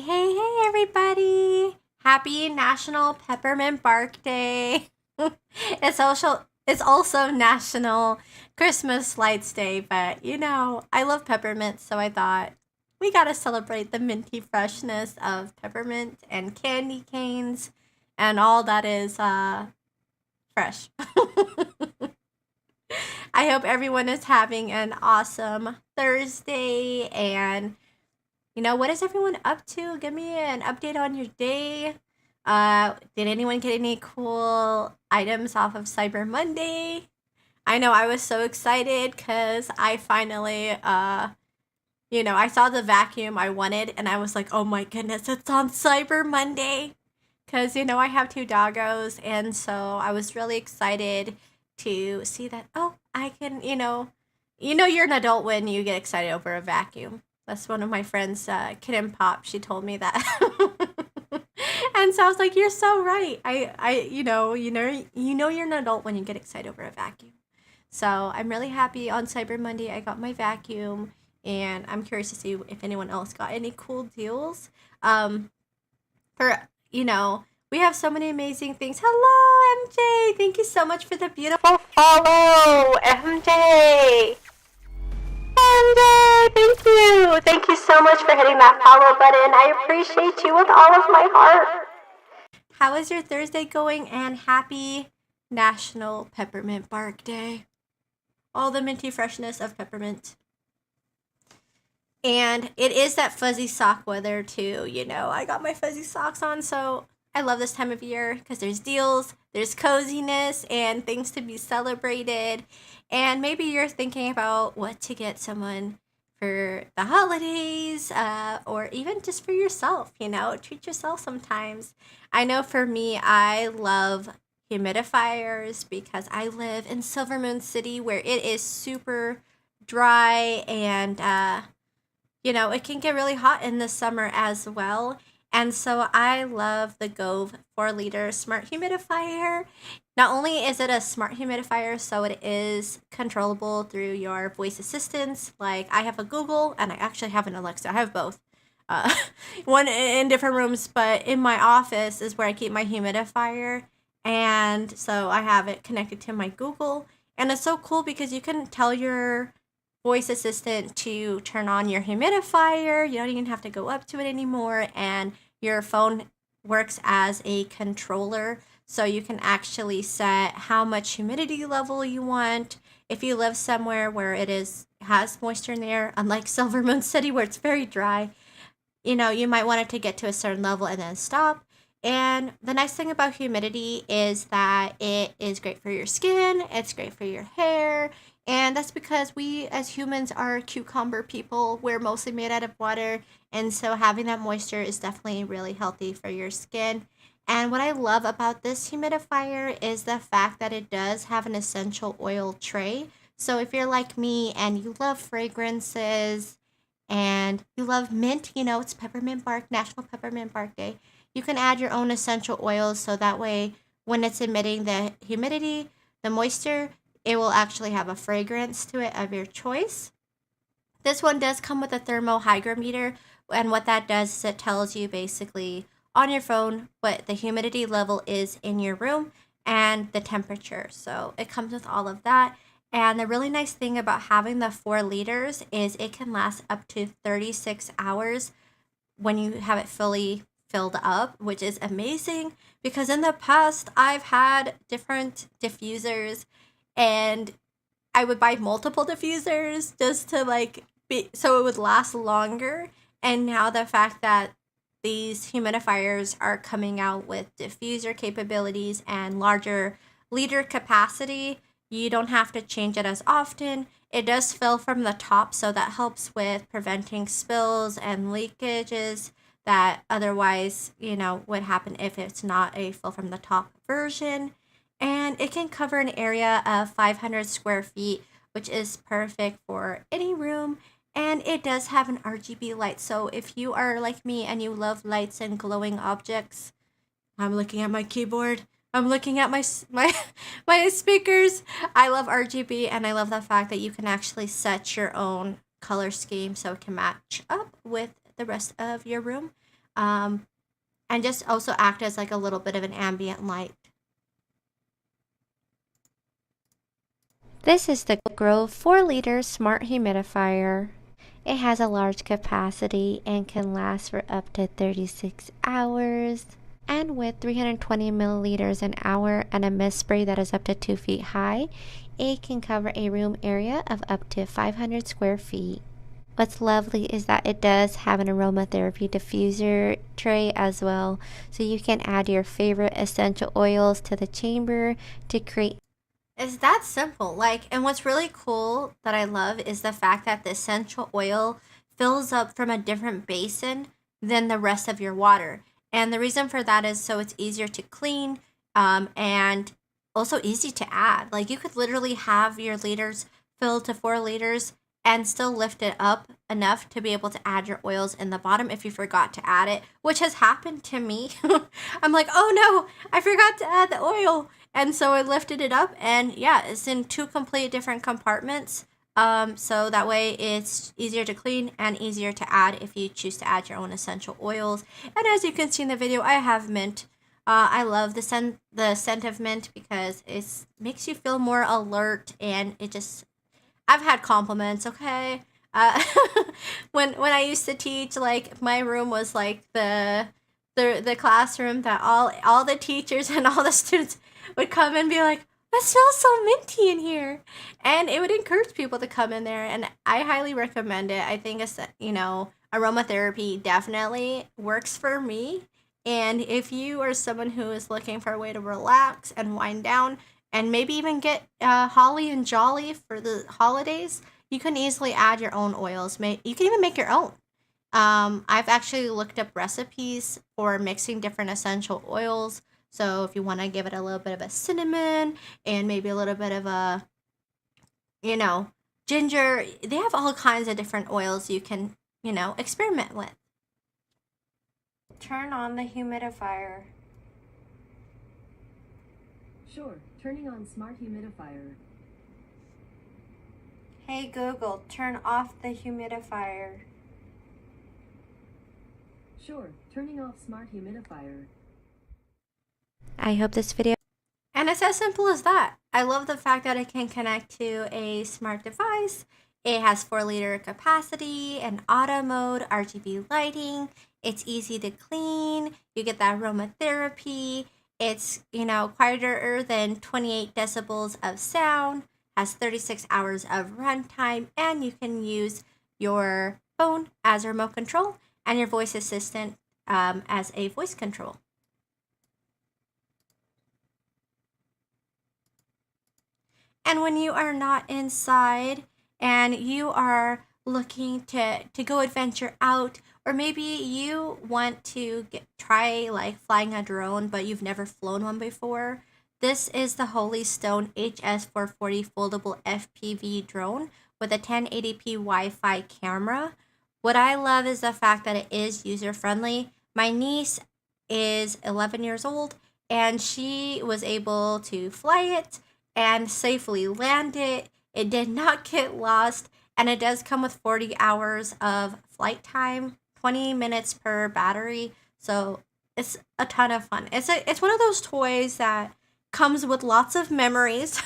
Hey, everybody! Happy National Peppermint Bark Day. It's also National Christmas Lights Day, but I love peppermint, so I thought we gotta celebrate the minty freshness of peppermint and candy canes and all that is fresh. I hope everyone is having an awesome Thursday. And what is everyone up to? Give me an update on your day. Did anyone get any cool items off of Cyber Monday? I know I was so excited because I finally, I saw the vacuum I wanted and I was like, oh my goodness, it's on Cyber Monday. Because, I have two doggos, and so I was really excited to see that, oh, I can, you're an adult when you get excited over a vacuum. That's one of my friends, Kid and Pop. She told me that. And so I was like, you're so right. You're an adult when you get excited over a vacuum. So I'm really happy on Cyber Monday I got my vacuum, and I'm curious to see if anyone else got any cool deals. For we have so many amazing things. Hello, MJ. Thank you so much for the beautiful follow, MJ. MJ, thank you. Thank you so much for hitting that follow button. I appreciate you with all of my heart. How is your Thursday going? And happy National Peppermint Bark Day. All the minty freshness of peppermint. And it is that fuzzy sock weather too. I got my fuzzy socks on, so I love this time of year because there's deals, there's coziness, and things to be celebrated. And maybe you're thinking about what to get someone for the holidays, or even just for yourself. Treat yourself sometimes. I know for me, I love humidifiers because I live in Silver Moon City where it is super dry, and it can get really hot in the summer as well. And so I love the Gove 4-liter smart humidifier. Not only is it a smart humidifier, so it is controllable through your voice assistants. Like I have a Google and I actually have an Alexa. I have both. Uh, one in different rooms, but in my office is where I keep my humidifier. And so I have it connected to my Google. And it's so cool because you can tell your voice assistant to turn on your humidifier. You don't even have to go up to it anymore. And your phone works as a controller. So you can actually set how much humidity level you want. If you live somewhere where has moisture in the air, unlike Silver Moon City where it's very dry, you might want it to get to a certain level and then stop. And the nice thing about humidity is that it is great for your skin, it's great for your hair, and that's because we as humans are cucumber people. We're mostly made out of water, and so having that moisture is definitely really healthy for your skin. And what I love about this humidifier is the fact that it does have an essential oil tray. So if you're like me and you love fragrances and you love mint, it's Peppermint Bark, National Peppermint Bark Day. You can add your own essential oils so that way when it's emitting the humidity, the moisture, it will actually have a fragrance to it of your choice. This one does come with a thermal hygrometer, and what that does is it tells you basically on your phone what the humidity level is in your room and the temperature. So it comes with all of that. And the really nice thing about having the 4 liters is it can last up to 36 hours when you have it fully filled up, which is amazing because in the past I've had different diffusers and I would buy multiple diffusers just to so it would last longer. And now the fact that these humidifiers are coming out with diffuser capabilities and larger liter capacity, you don't have to change it as often. It does fill from the top, so that helps with preventing spills and leakages that otherwise, would happen if it's not a fill from the top version. And it can cover an area of 500 square feet, which is perfect for any room. And it does have an RGB light. So if you are like me and you love lights and glowing objects, I'm looking at my keyboard. I'm looking at my speakers. I love RGB, and I love the fact that you can actually set your own color scheme so it can match up with the rest of your room. um, and just also act as like a little bit of an ambient light. This is the Grove 4-liter smart humidifier. It has a large capacity and can last for up to 36 hours. And with 320 milliliters an hour and a mist spray that is up to 2 feet high, it can cover a room area of up to 500 square feet. What's lovely is that it does have an aromatherapy diffuser tray as well, so you can add your favorite essential oils to the chamber to create. It's that simple. Like, and what's really cool that I love is the fact that the essential oil fills up from a different basin than the rest of your water. And the reason for that is so it's easier to clean, and also easy to add. Like, you could literally have your liters filled to 4 liters and still lift it up enough to be able to add your oils in the bottom if you forgot to add it, which has happened to me. I'm like, oh no, I forgot to add the oil. And so I lifted it up, and yeah, it's in two complete different compartments. So that way it's easier to clean and easier to add if you choose to add your own essential oils. And as you can see in the video, I have mint. I love the scent of mint because it makes you feel more alert, and it just, I've had compliments, okay? Uh, when I used to teach, like, my room was like the classroom that all the teachers and all the students would come and be like, "That smells so minty in here," and it would encourage people to come in there. And I highly recommend it. I think it's, aromatherapy definitely works for me. And if you are someone who is looking for a way to relax and wind down, and maybe even get holly and jolly for the holidays, you can easily add your own oils. You can even make your own. I've actually looked up recipes for mixing different essential oils. So if you want to give it a little bit of a cinnamon and maybe a little bit of a, you know, ginger, they have all kinds of different oils you can, experiment with. Turn on the humidifier. Sure, turning on smart humidifier. Hey Google, turn off the humidifier. Sure, turning off smart humidifier. I hope this video. And it's as simple as that. I love the fact that it can connect to a smart device. It has 4-liter capacity, an auto mode, RGB lighting. It's easy to clean. You get that aromatherapy. It's, quieter than 28 decibels of sound, has 36 hours of runtime, and you can use your phone as a remote control and your voice assistant as a voice control. And when you are not inside and you are looking to go adventure out, or maybe you want to try like flying a drone, but you've never flown one before, this is the Holy Stone HS440 foldable FPV drone with a 1080p Wi-Fi camera. What I love is the fact that it is user friendly. My niece is 11 years old, and she was able to fly it and safely land it. It did not get lost, and it does come with 40 hours of flight time, 20 minutes per battery. So it's a ton of fun. It's one of those toys that comes with lots of memories.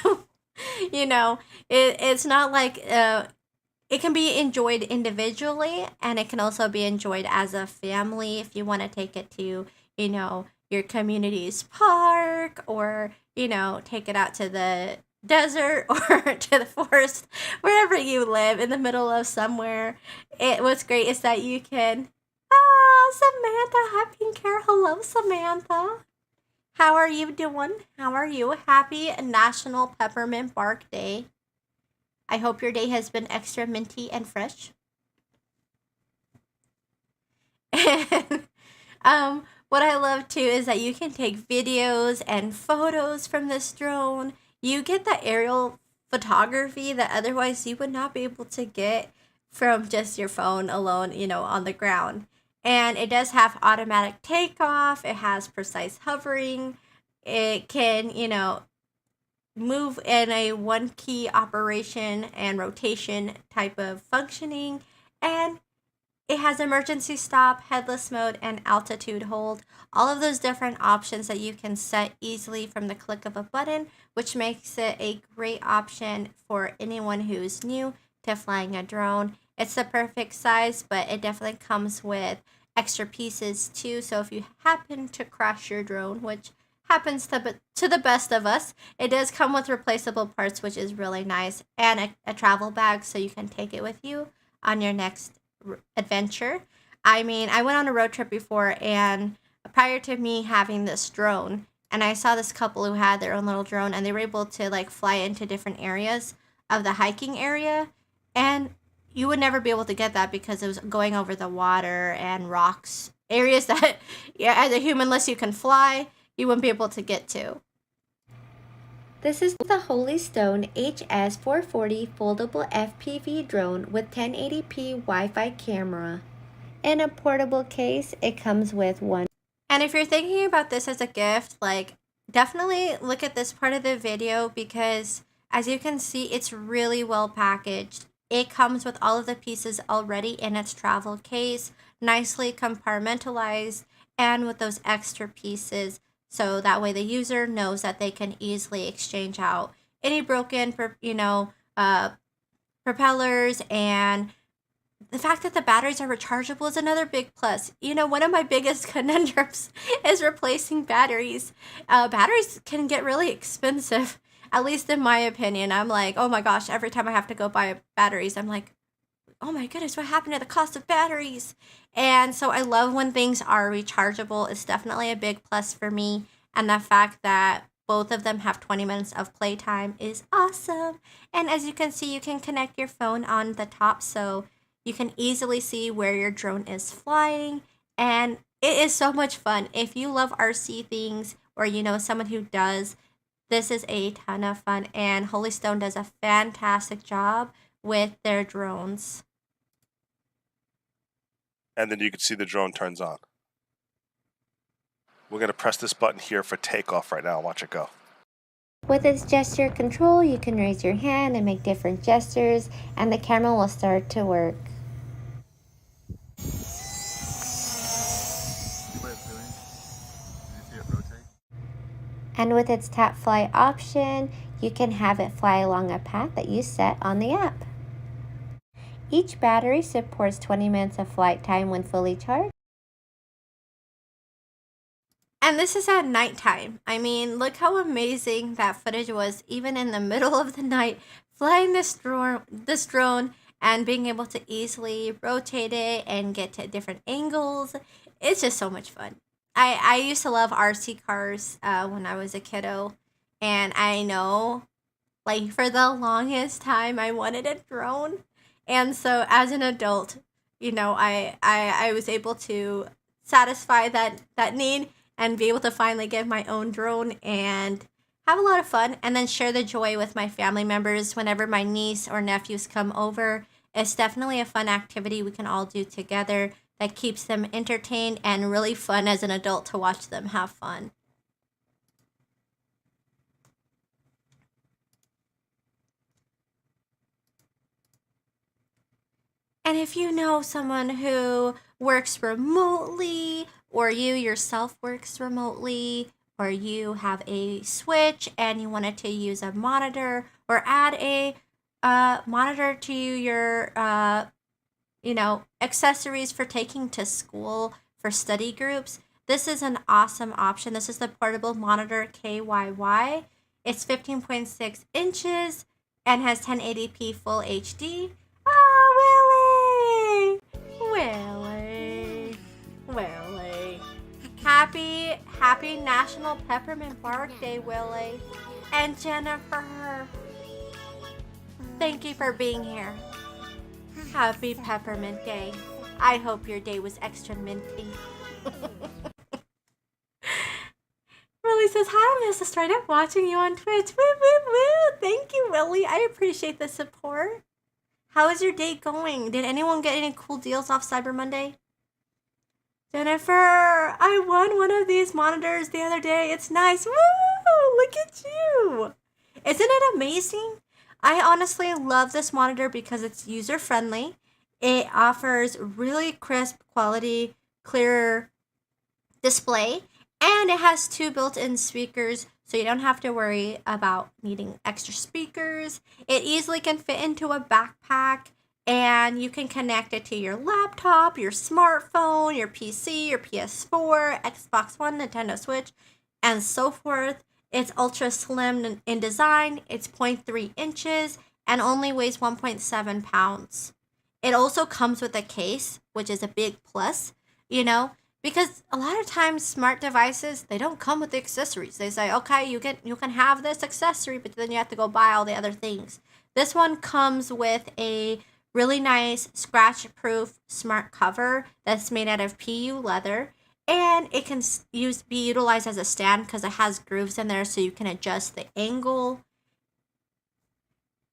It's not like it can be enjoyed individually, and it can also be enjoyed as a family if you want to take it to, your community's park, or, take it out to the desert or to the forest, wherever you live, in the middle of somewhere. What's great is that you can, Samantha, hi Pink Hair. Hello, Samantha. How are you doing? How are you? Happy National Peppermint Bark Day. I hope your day has been extra minty and fresh. And what I love too is that you can take videos and photos from this drone. You get that aerial photography that otherwise you would not be able to get from just your phone alone, on the ground. And it does have automatic takeoff, it has precise hovering, it can, move in a one key operation and rotation type of functioning, and It has emergency stop, headless mode, and altitude hold. All of those different options that you can set easily from the click of a button, which makes it a great option for anyone who's new to flying a drone. It's the perfect size, but it definitely comes with extra pieces too. So if you happen to crash your drone, which happens to the best of us, it does come with replaceable parts, which is really nice, and a travel bag so you can take it with you on your next adventure. I mean, I went on a road trip before, and prior to me having this drone, and I saw this couple who had their own little drone, and they were able to like fly into different areas of the hiking area, and you would never be able to get that because it was going over the water and rocks, areas that, yeah, as a human, unless you can fly, you wouldn't be able to get to. This is the Holy Stone HS440 foldable FPV drone with 1080p Wi-Fi camera. In a portable case, it comes with one. And if you're thinking about this as a gift, like, definitely look at this part of the video because as you can see, it's really well packaged. It comes with all of the pieces already in its travel case, nicely compartmentalized, and with those extra pieces. So that way the user knows that they can easily exchange out any broken, propellers, and the fact that the batteries are rechargeable is another big plus. One of my biggest conundrums is replacing batteries. Batteries can get really expensive, at least in my opinion. I'm like, oh my gosh, every time I have to go buy batteries, I'm like, oh my goodness, what happened to the cost of batteries? And so I love when things are rechargeable. It's definitely a big plus for me. And the fact that both of them have 20 minutes of playtime is awesome. And as you can see, you can connect your phone on the top so you can easily see where your drone is flying. And it is so much fun. If you love RC things or you know someone who does, this is a ton of fun. And Holy Stone does a fantastic job with their drones. And then you can see the drone turns on. We're going to press this button here for takeoff right now. Watch it go. With its gesture control, you can raise your hand and make different gestures, and the camera will start to work. And with its tap fly option, you can have it fly along a path that you set on the app. Each battery supports 20 minutes of flight time when fully charged. And this is at nighttime. I mean, look how amazing that footage was, even in the middle of the night, flying this drone and being able to easily rotate it and get to different angles. It's just so much fun. I used to love RC cars when I was a kiddo, and I know, like, for the longest time, I wanted a drone. And so as an adult, I was able to satisfy that need and be able to finally get my own drone and have a lot of fun and then share the joy with my family members whenever my niece or nephews come over. It's definitely a fun activity we can all do together that keeps them entertained and really fun as an adult to watch them have fun. And if you know someone who works remotely, or you yourself works remotely, or you have a Switch and you wanted to use a monitor or add a monitor to your, accessories for taking to school for study groups, this is an awesome option. This is the portable monitor KYY. It's 15.6 inches and has 1080p full HD. Oh, Willie! Happy National Peppermint Bark Day, Willie. And Jennifer, thank you for being here. Happy Peppermint Day. I hope your day was extra minty. Willie says, hi, Miss Asteroida, watching you on Twitch. Woo, woo, woo. Thank you, Willie. I appreciate the support. How is your day going? Did anyone get any cool deals off Cyber Monday? Jennifer, I won one of these monitors the other day. It's nice. Woo! Look at you. Isn't it amazing? I honestly love this monitor because it's user-friendly. It offers really crisp quality, clear display, and it has 2 built-in speakers, so you don't have to worry about needing extra speakers. It easily can fit into a backpack, and you can connect it to your laptop, your smartphone, your PC, your PS4, Xbox One, Nintendo Switch, and so forth. It's ultra slim in design. It's 0.3 inches and only weighs 1.7 pounds. It also comes with a case, which is a big plus, you know, because a lot of times smart devices, they don't come with the accessories. They say, okay, you can have this accessory, but then you have to go buy all the other things. This one comes with a really nice scratch proof smart cover that's made out of PU leather, and it can be utilized as a stand because it has grooves in there, so you can adjust the angle.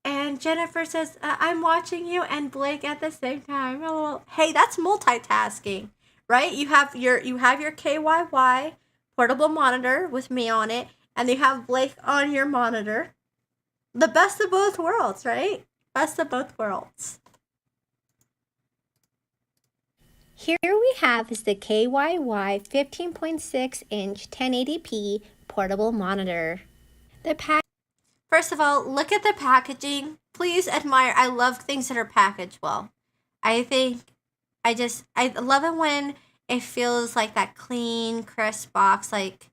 And Jennifer says, I'm watching you and Blake at the same time. Oh, hey, that's multitasking, right? You have your KYY portable monitor with me on it, and you have Blake on your monitor. The best of both worlds, right? Best of both worlds. Here we have is the KYY 15.6 inch 1080p portable monitor. First of all, look at the packaging. Please admire. I love things that are packaged well. I love it when it feels like that clean, crisp box. Like,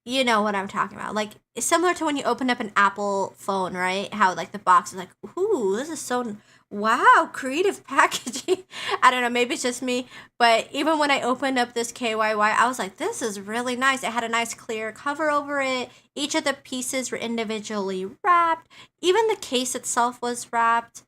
you know what I'm talking about. Like, it's similar to when you open up an Apple phone, right? How, like, the box is like, ooh, this is so, wow, creative packaging. I don't know, maybe it's just me. But even when I opened up this KYY, I was like, this is really nice. It had a nice clear cover over it. Each of the pieces were individually wrapped. Even the case itself was wrapped,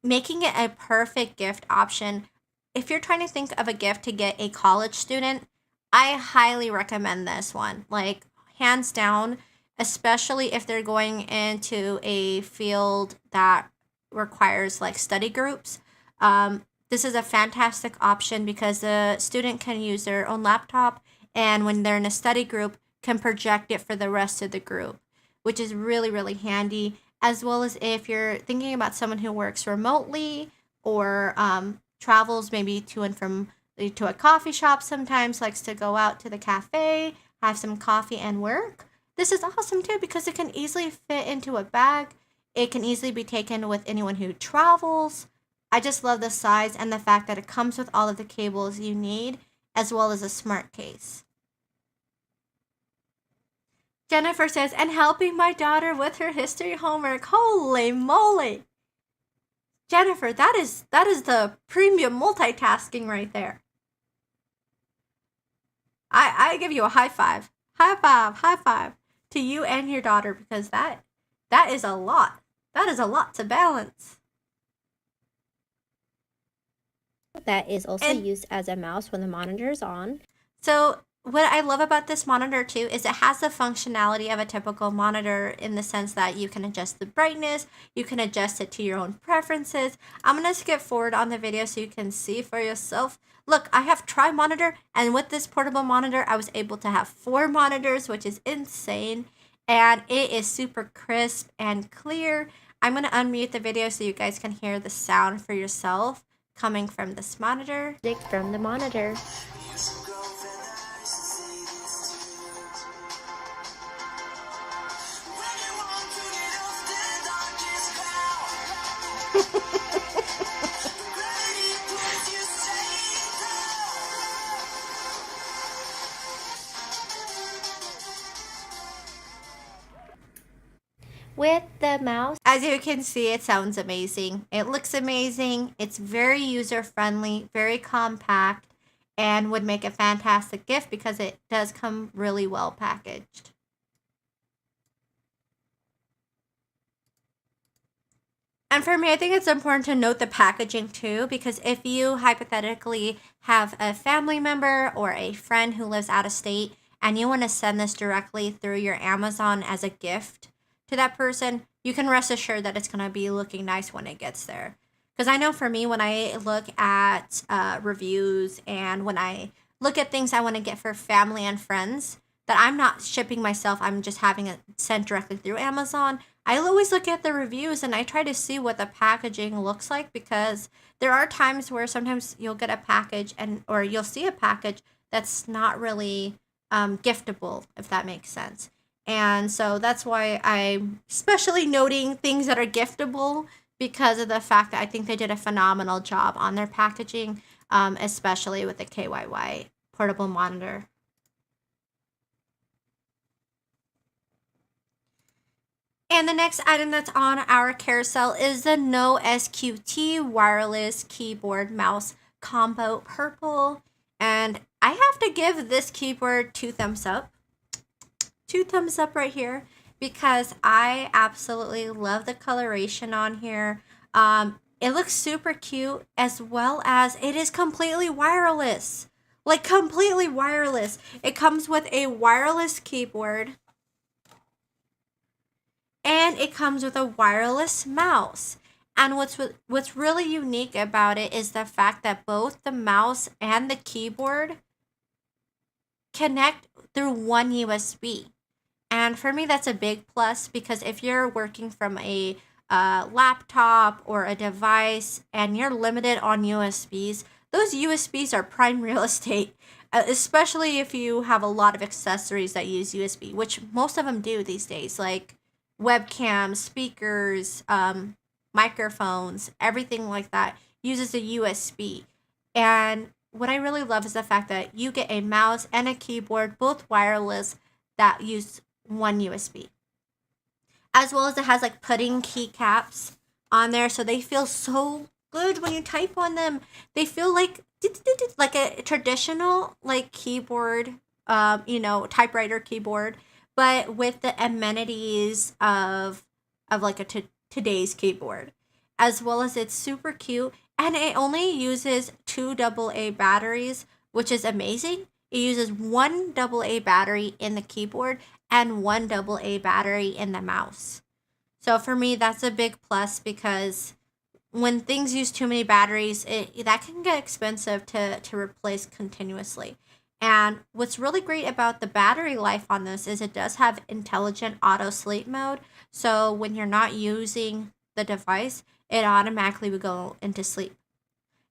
making it a perfect gift option. If you're trying to think of a gift to get a college student, I highly recommend this one. Like, hands down, especially if they're going into a field that requires like study groups. This is a fantastic option because the student can use their own laptop, and when they're in a study group, can project it for the rest of the group, which is really, really handy. As well as if you're thinking about someone who works remotely or travels maybe to and from to a coffee shop sometimes, likes to go out to the cafe, have some coffee and work. This is awesome too because it can easily fit into a bag. It can easily be taken with anyone who travels. I just love the size and the fact that it comes with all of the cables you need, as well as a smart case. Jennifer says, and helping my daughter with her history homework. Holy moly! Jennifer, that is the premium multitasking right there. I give you a high five. High five to you and your daughter because that is a lot. That is a lot to balance. That is also used as a mouse when the monitor is on. So what I love about this monitor too is it has the functionality of a typical monitor in the sense that you can adjust the brightness, you can adjust it to your own preferences. I'm going to skip forward on the video so you can see for yourself. Look, I have tri-monitor, and with this portable monitor, I was able to have 4 monitors, which is insane, and it is super crisp and clear. I'm going to unmute the video so you guys can hear the sound for yourself coming from this monitor. From the monitor. With the mouse, as you can see, it sounds amazing. It looks amazing. It's very user-friendly, very compact, and would make a fantastic gift because it does come really well packaged. And for me, I think it's important to note the packaging too, because if you hypothetically have a family member or a friend who lives out of state and you want to send this directly through your Amazon as a gift to that person, you can rest assured that it's going to be looking nice when it gets there. Because I know for me, when I look at reviews and when I look at things I want to get for family and friends, that I'm not shipping myself, I'm just having it sent directly through Amazon, I always look at the reviews and I try to see what the packaging looks like, because there are times where sometimes you'll get a package or you'll see a package that's not really giftable, if that makes sense. And so that's why I'm especially noting things that are giftable, because of the fact that I think they did a phenomenal job on their packaging, especially with the KYY portable monitor. And the next item that's on our carousel is the No SQT wireless keyboard mouse combo purple. And I have to give this keyboard 2 thumbs up. 2 thumbs up right here, because I absolutely love the coloration on here. It looks super cute, as well as it is completely wireless. Like, completely wireless. It comes with a wireless keyboard, and it comes with a wireless mouse. And what's really unique about it is the fact that both the mouse and the keyboard connect through one USB. And for me, that's a big plus, because if you're working from a laptop or a device and you're limited on USBs, those USBs are prime real estate, especially if you have a lot of accessories that use USB, which most of them do these days, like webcams, speakers, microphones, everything like that uses a USB. And what I really love is the fact that you get a mouse and a keyboard, both wireless, that use one USB. As well as it has like pudding keycaps on there, so they feel so good when you type on them. They feel like a traditional like keyboard, typewriter keyboard, but with the amenities of like a today's keyboard. As well as it's super cute, and it only uses 2 AA batteries, which is amazing. It uses 1 AA battery in the keyboard and 1 AA battery in the mouse. So for me, that's a big plus, because when things use too many batteries, that can get expensive to replace continuously. And what's really great about the battery life on this is it does have intelligent auto sleep mode. So when you're not using the device, it automatically will go into sleep.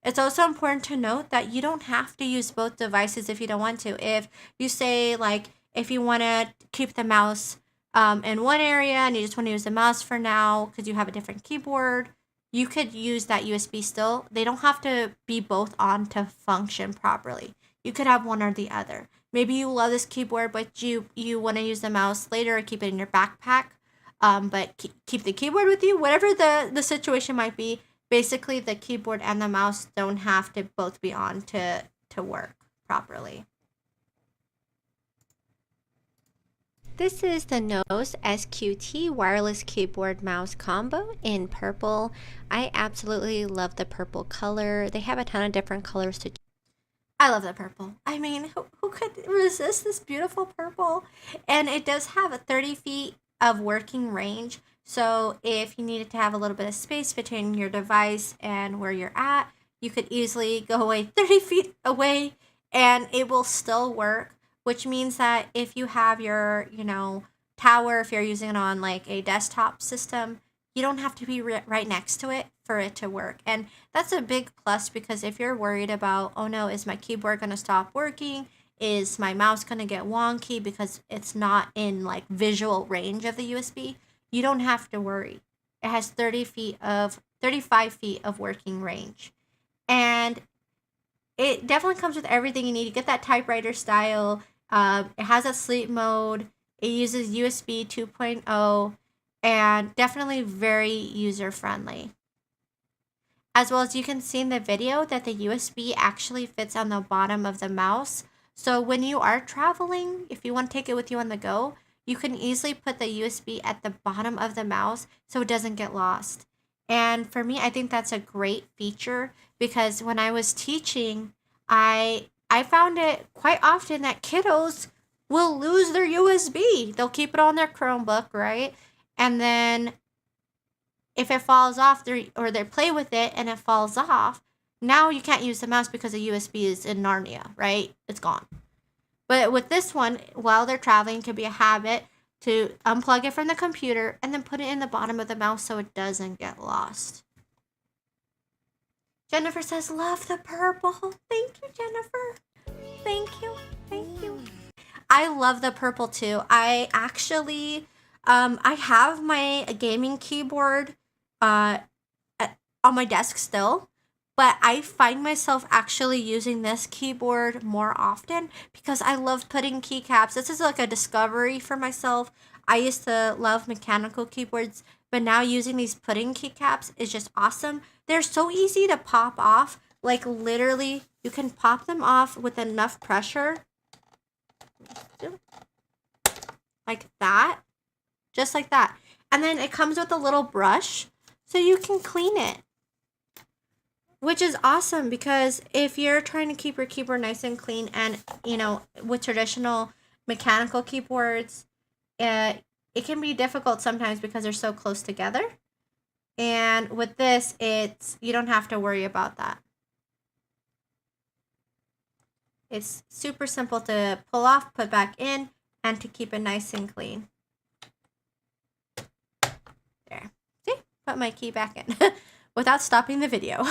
It's also important to note that you don't have to use both devices if you don't want to. If you say, like, if you want to keep the mouse in one area and you just want to use the mouse for now because you have a different keyboard, you could use that USB still. They don't have to be both on to function properly. You could have one or the other. Maybe you love this keyboard, but you want to use the mouse later or keep it in your backpack. But keep the keyboard with you, whatever the situation might be. Basically, the keyboard and the mouse don't have to both be on to work properly. This is the Nose SQT wireless keyboard mouse combo in purple. I absolutely love the purple color. They have a ton of different colors to. I love the purple. I mean, who could resist this beautiful purple? And it does have a 30 feet of working range. So if you needed to have a little bit of space between your device and where you're at, you could easily go away 30 feet away and it will still work, which means that if you have your, tower, if you're using it on like a desktop system, you don't have to be right next to it for it to work. And that's a big plus, because if you're worried about, oh no, is my keyboard going to stop working? Is my mouse going to get wonky because it's not in like visual range of the USB? You don't have to worry. It has 35 feet of working range. And it definitely comes with everything you need. You get that typewriter style. It has a sleep mode. It uses USB 2.0, and definitely very user friendly. As well as you can see in the video that the USB actually fits on the bottom of the mouse. So when you are traveling, if you want to take it with you on the go, you can easily put the USB at the bottom of the mouse so it doesn't get lost. And for me, I think that's a great feature, because when I was teaching, I found it quite often that kiddos will lose their USB. They'll keep it on their Chromebook, right? And then if it falls off, they play with it and it falls off, now you can't use the mouse because the USB is in Narnia, right? It's gone. But with this one, while they're traveling, it could be a habit to unplug it from the computer and then put it in the bottom of the mouse so it doesn't get lost. Jennifer says, love the purple. Thank you, Jennifer. Thank you. Thank you. I love the purple too. I actually, I have my gaming keyboard on my desk still, but I find myself actually using this keyboard more often because I love putting keycaps. This is like a discovery for myself. I used to love mechanical keyboards, but now using these pudding keycaps is just awesome. They're so easy to pop off. Like literally, you can pop them off with enough pressure. Like that. Just like that. And then it comes with a little brush so you can clean it. Which is awesome because if you're trying to keep your keyboard nice and clean and, you know, with traditional mechanical keyboards, it can be difficult sometimes because they're so close together. And with this, you don't have to worry about that. It's super simple to pull off, put back in, and to keep it nice and clean. There. See? Put my key back in without stopping the video.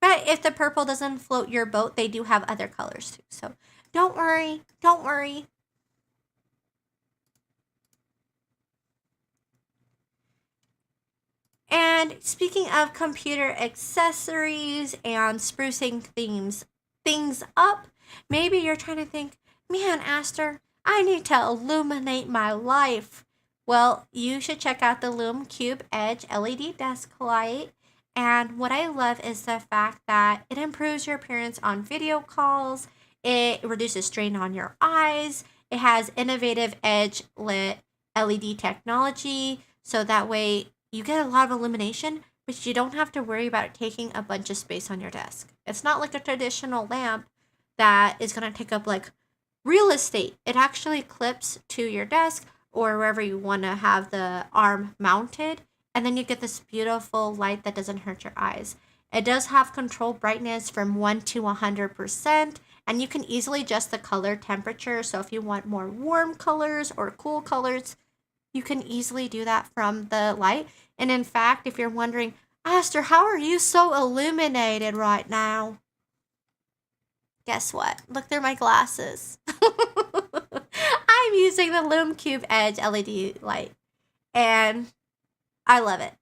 But if the purple doesn't float your boat, they do have other colors too. So don't worry. Don't worry. And speaking of computer accessories and sprucing things up, maybe you're trying to think, man, Aster, I need to illuminate my life. Well, you should check out the Lume Cube Edge LED desk light. And what I love is the fact that it improves your appearance on video calls. It reduces strain on your eyes. It has innovative edge lit LED technology. So that way you get a lot of illumination, but you don't have to worry about it taking a bunch of space on your desk. It's not like a traditional lamp that is going to take up like real estate. It actually clips to your desk or wherever you want to have the arm mounted. And then you get this beautiful light that doesn't hurt your eyes. It does have control brightness from 1 to 100%, and you can easily adjust the color temperature. So if you want more warm colors or cool colors, you can easily do that from the light. And in fact, if you're wondering, Aster, how are you so illuminated right now? Guess what? Look through my glasses. I'm using the Lume Cube Edge LED light, and I love it.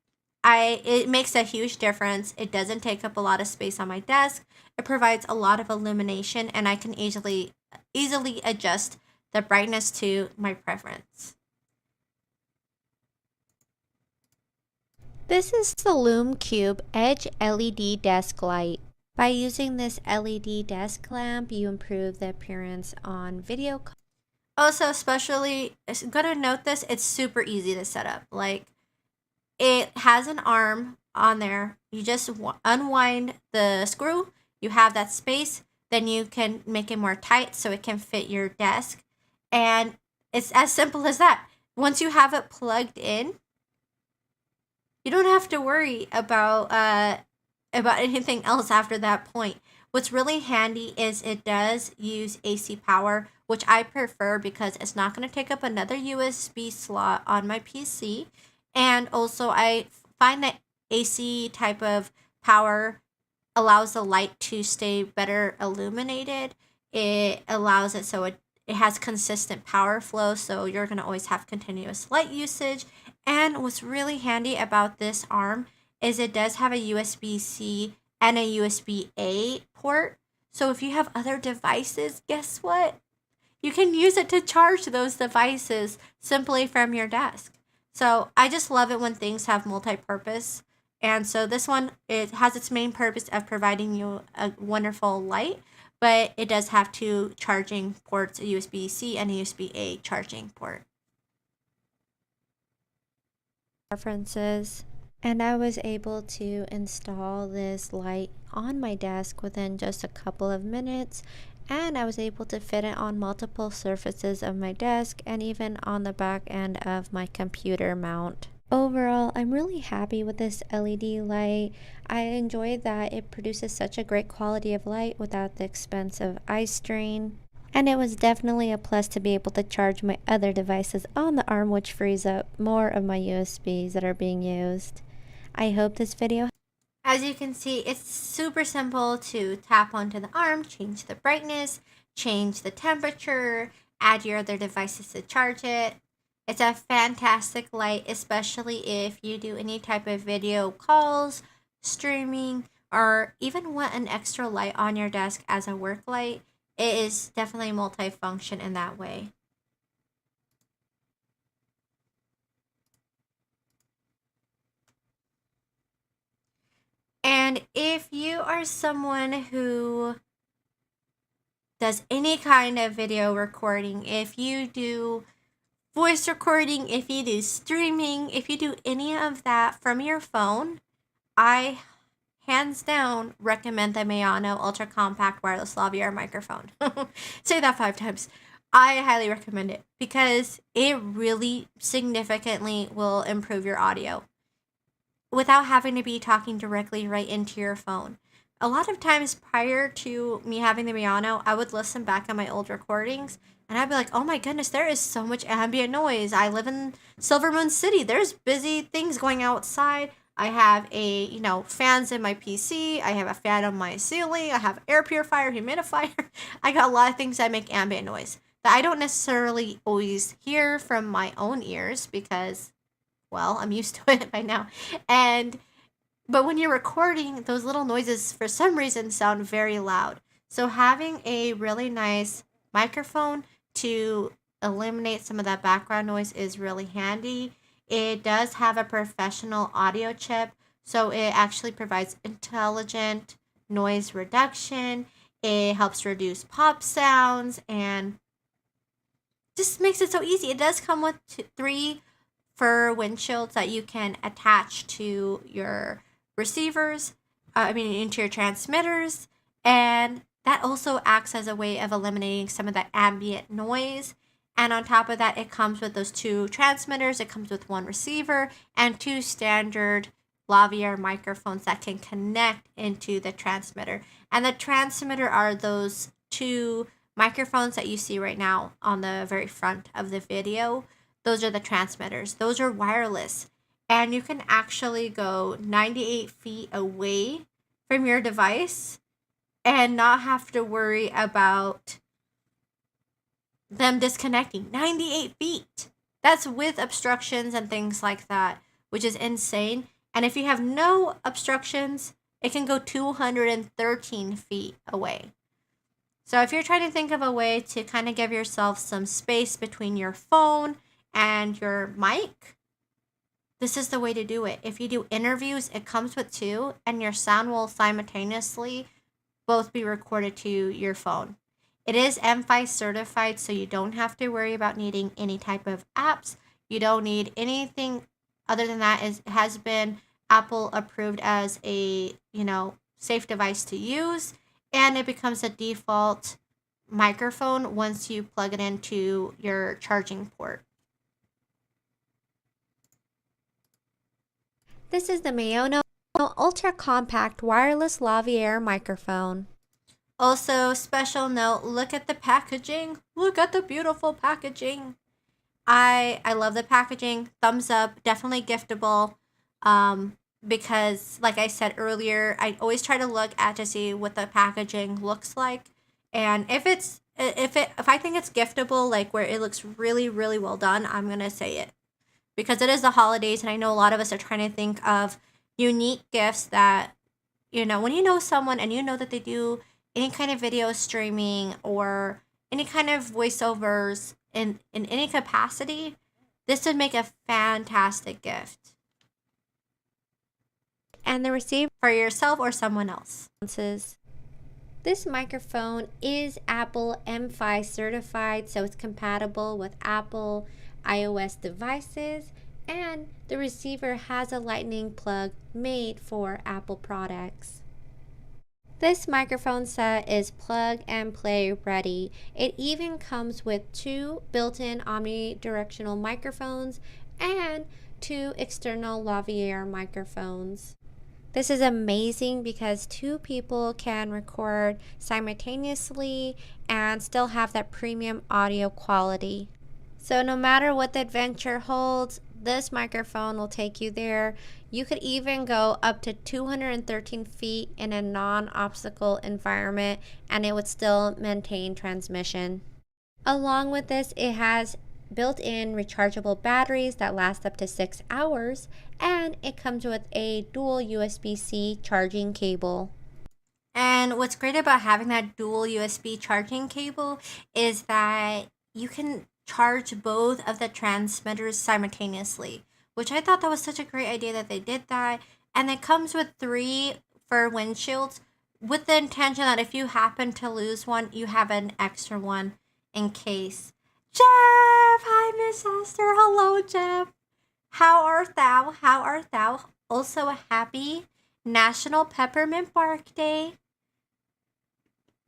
It makes a huge difference. It doesn't take up a lot of space on my desk. It provides a lot of illumination, and I can easily adjust the brightness to my preference. This is the Lume Cube Edge LED desk light. By using this LED desk lamp, you improve the appearance on video calls. Also, especially, I'm gonna note this, it's super easy to set up. Like, it has an arm on there. You just unwind the screw. You have that space. Then you can make it more tight so it can fit your desk. And it's as simple as that. Once you have it plugged in, you don't have to worry about anything else after that point. What's really handy is it does use AC power, which I prefer because it's not going to take up another USB slot on my PC. And also, I find that AC type of power allows the light to stay better illuminated. It allows it so it has consistent power flow, so you're going to always have continuous light usage. And what's really handy about this arm is it does have a USB-C and a USB-A port. So if you have other devices, guess what? You can use it to charge those devices simply from your desk. So I just love it when things have multi-purpose. And so this one, it has its main purpose of providing you a wonderful light, but it does have two charging ports, a USB-C and a USB-A charging port. Preferences. And I was able to install this light on my desk within just a couple of minutes, and I was able to fit it on multiple surfaces of my desk and even on the back end of my computer mount. Overall, I'm really happy with this LED light. I enjoy that it produces such a great quality of light without the expense of eye strain. And it was definitely a plus to be able to charge my other devices on the arm, which frees up more of my USBs that are being used. I hope this video. As you can see, it's super simple to tap onto the arm, change the brightness, change the temperature, add your other devices to charge it. It's a fantastic light, especially if you do any type of video calls, streaming, or even want an extra light on your desk as a work light. It is definitely multifunction in that way. And if you are someone who does any kind of video recording, if you do voice recording, if you do streaming, if you do any of that from your phone, I hands down recommend the Mayano Ultra Compact Wireless Lavalier microphone. Say that 5 times. I highly recommend it because it really significantly will improve your audio without having to be talking directly right into your phone. A lot of times prior to me having the Mayano, I would listen back on my old recordings and I'd be like, oh my goodness, there is so much ambient noise. I live in Silver Moon City. There's busy things going outside. I have fans in my PC. I have a fan on my ceiling. I have air purifier, humidifier. I got a lot of things that make ambient noise that I don't necessarily always hear from my own ears because, well, I'm used to it by now. But when you're recording, those little noises for some reason sound very loud. So having a really nice microphone to eliminate some of that background noise is really handy. It does have a professional audio chip, so it actually provides intelligent noise reduction. It helps reduce pop sounds and just makes it so easy. It does come with 3 fur windshields that you can attach to your receivers, into your transmitters, and that also acts as a way of eliminating some of that ambient noise. And on top of that, it comes with those 2 transmitters, it comes with 1 receiver, and 2 standard lavalier microphones that can connect into the transmitter. And the transmitter are those 2 microphones that you see right now on the very front of the video. Those are the transmitters. Those are wireless. And you can actually go 98 feet away from your device and not have to worry about them disconnecting. 98 feet. That's with obstructions and things like that, which is insane. And if you have no obstructions, it can go 213 feet away. So if you're trying to think of a way to kind of give yourself some space between your phone and your mic, this is the way to do it. If you do interviews, it comes with 2, and your sound will simultaneously both be recorded to your phone. It is M5 certified, so you don't have to worry about needing any type of apps. You don't need anything other than that. It has been Apple approved as a, safe device to use, and it becomes a default microphone once you plug it into your charging port. This is the Mayano Ultra Compact Wireless Lavalier microphone. Also, special note, look at the packaging. Look at the beautiful packaging. I love the packaging. Thumbs up. Definitely giftable. Because like I said earlier, I always try to look at to see what the packaging looks like. And if I think it's giftable, like where it looks really, really well done, I'm going to say it. Because it is the holidays, and I know a lot of us are trying to think of unique gifts that, when you know someone and you know that they do any kind of video streaming or any kind of voiceovers in any capacity, this would make a fantastic gift. And the receiver for yourself or someone else. This microphone is Apple M5 certified, so it's compatible with Apple iOS devices, and the receiver has a lightning plug made for Apple products. This microphone set is plug and play ready. It even comes with 2 built-in omnidirectional microphones and 2 external lavalier microphones. This is amazing because 2 people can record simultaneously and still have that premium audio quality. So no matter what the adventure holds, this microphone will take you there. You could even go up to 213 feet in a non-obstacle environment and it would still maintain transmission. Along with this, it has built-in rechargeable batteries that last up to 6 hours, and it comes with a dual USB-C charging cable. And what's great about having that dual USB charging cable is that you can charge both of the transmitters simultaneously, which I thought that was such a great idea that they did that. And it comes with 3 for windshields with the intention that if you happen to lose one, you have an extra one in case. Jeff! Hi, Miss Esther. Hello, Jeff. How art thou? How art thou? Also, a happy National Peppermint Bark Day.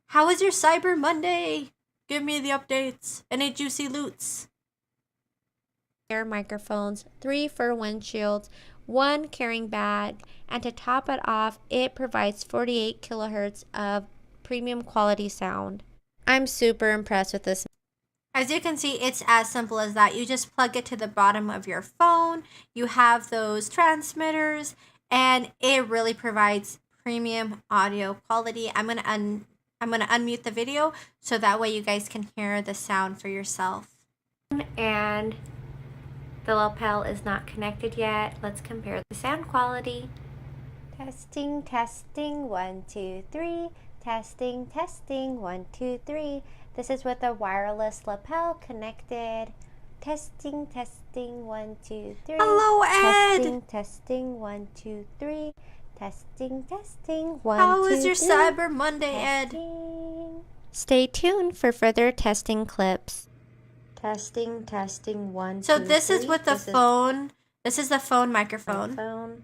How was your Cyber Monday? Give me the updates. Any juicy loots? Air microphones, 3 for windshields, 1 carrying bag, and to top it off, it provides 48 kilohertz of premium quality sound. I'm super impressed with this. As you can see, it's as simple as that. You just plug it to the bottom of your phone. You have those transmitters, and it really provides premium audio quality. I'm gonna unmute the video so that way you guys can hear the sound for yourself. And the lapel is not connected yet. Let's compare the sound quality. Testing, testing, 1, 2, 3. Testing, testing, 1, 2, 3. This is with a wireless lapel connected. Testing, testing, 1, 2, 3. Hello, Ed. Testing, testing, 1, 2, 3. Testing, testing, 1, How 2, was your 3. Cyber Monday, Ed? Testing. Stay tuned for further testing clips. Testing, testing, 1, So 2, this 3. is with the phone. This is the phone microphone. Phone.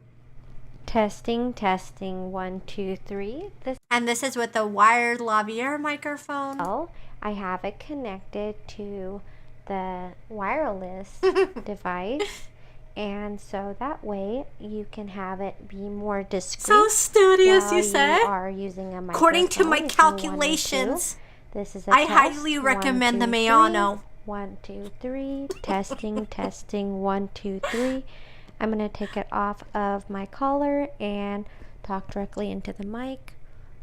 Testing, testing, 1, 2, 3. And this is with the wired lavalier microphone. Oh, I have it connected to the wireless device. And so that way you can have it be more discreet. So studious, while you said? You are using a microphone. According to my if you wanted calculations, to. This is a I test. highly recommend 1, the 2, 3. Mayano. 1, 2, 3. Testing, testing, 1, 2, 3. I'm going to take it off of my collar and talk directly into the mic.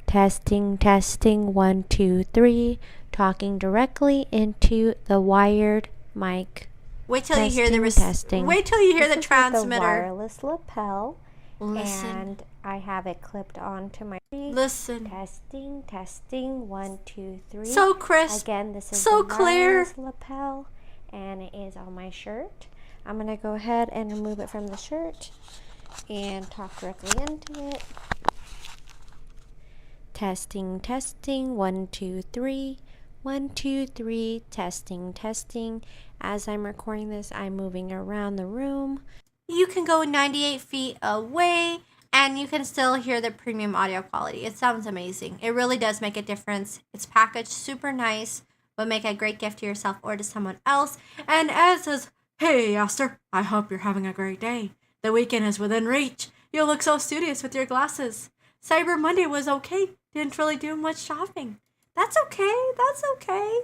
Testing, testing, 1, 2, 3. Talking directly into the wired mic. Wait till Testing, you hear the testing. Wait till you hear This the is with transmitter. the wireless lapel. Listen. And I have it clipped onto my Listen. Testing, testing, 1, 2, 3. So crisp. Again, this is So the clear. wireless lapel, and it is on my shirt. I'm gonna go ahead and remove it from the shirt and talk directly into it. Testing, testing, 1, 2, 3. 1, 2, 3. Testing, testing. As I'm recording this, I'm moving around the room. You can go 98 feet away and you can still hear the premium audio quality. It sounds amazing. It really does make a difference. It's packaged super nice, would make a great gift to yourself or to someone else. And Ed says, "Hey, Esther, I hope you're having a great day. The weekend is within reach. You look so studious with your glasses. Cyber Monday was okay. Didn't really do much shopping. That's okay. That's okay.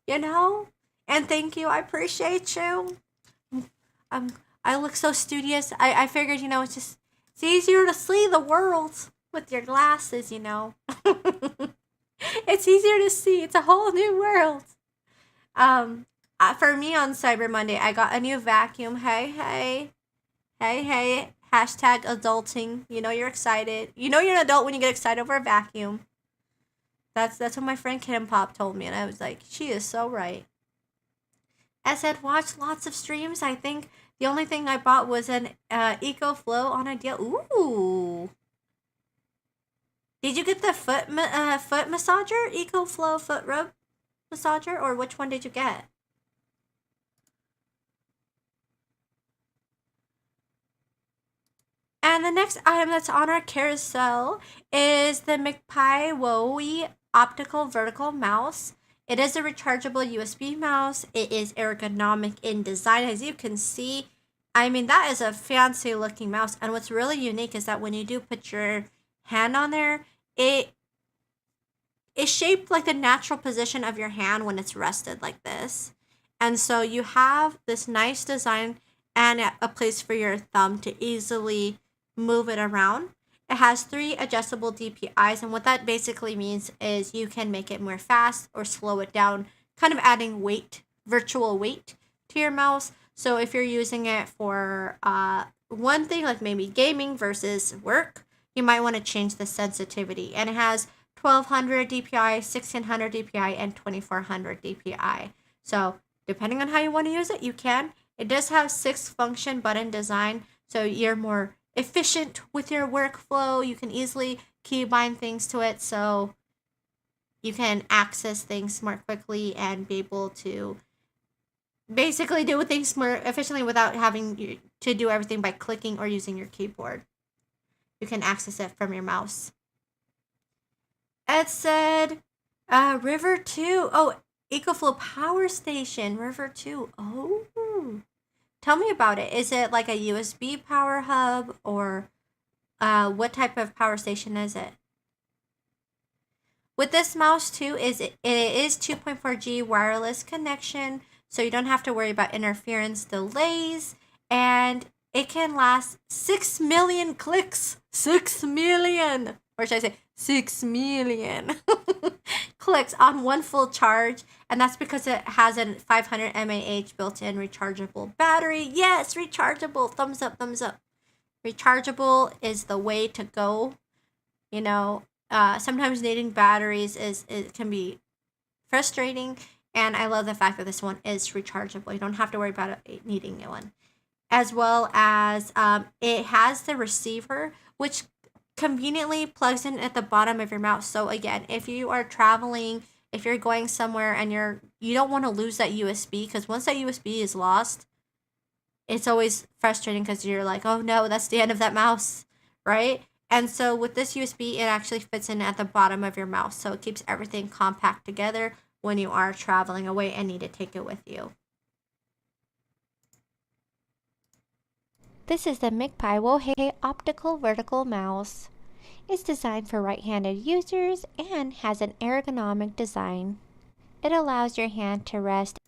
You know? And thank you. I appreciate you. I look so studious. I figured, it's easier to see the world with your glasses, It's easier to see. It's a whole new world. For me on Cyber Monday, I got a new vacuum. Hey. Hashtag adulting. You're excited. You're an adult when you get excited over a vacuum. That's what my friend Kid Pop told me, and I was like, she is so right. I said, watch lots of streams. I think the only thing I bought was an EcoFlow on a deal. Ooh. Did you get the foot massager? EcoFlow foot rub massager? Or which one did you get? And the next item that's on our carousel is the McPie Wowie Optical Vertical Mouse. It is a rechargeable USB mouse. It is ergonomic in design. As you can see, I mean, that is a fancy looking mouse. And what's really unique is that when you do put your hand on there, it is shaped like the natural position of your hand when it's rested like this. And so you have this nice design and a place for your thumb to easily move it around. It has 3 adjustable DPIs, and what that basically means is you can make it more fast or slow it down, kind of adding weight, virtual weight to your mouse. So if you're using it for one thing, like maybe gaming versus work, you might want to change the sensitivity. And it has 1200 DPI, 1600 DPI, and 2400 DPI. So depending on how you want to use it, you can. It does have 6 function button design, so you're more efficient with your workflow. You can easily keybind things to it, so you can access things more quickly and be able to basically do things more efficiently without having to do everything by clicking or using your keyboard. You can access it from your mouse. Ed said, River 2. Oh, EcoFlow Power Station, River 2. Oh. Tell me about it. Is it like a USB power hub, or what type of power station is it? With this mouse too, it is 2.4G wireless connection, so you don't have to worry about interference delays, and it can last 6 million clicks. 6 million! Or should I say 6 million clicks on one full charge, and that's because it has a 500 mAh built-in rechargeable battery. Yes, rechargeable. Thumbs up, thumbs up. Rechargeable is the way to go. You know, sometimes needing batteries it can be frustrating, and I love the fact that this one is rechargeable. You don't have to worry about it needing one. As well as it has the receiver, which conveniently plugs in at the bottom of your mouse. So again, if you are traveling, if you're going somewhere and you don't want to lose that USB, because once that USB is lost, it's always frustrating because you're like, oh no, that's the end of that mouse, right? And so with this USB, it actually fits in at the bottom of your mouse, so it keeps everything compact together when you are traveling away and need to take it with you. This is the McPie Wohei Optical Vertical Mouse. It's designed for right-handed users and has an ergonomic design. It allows your hand to rest.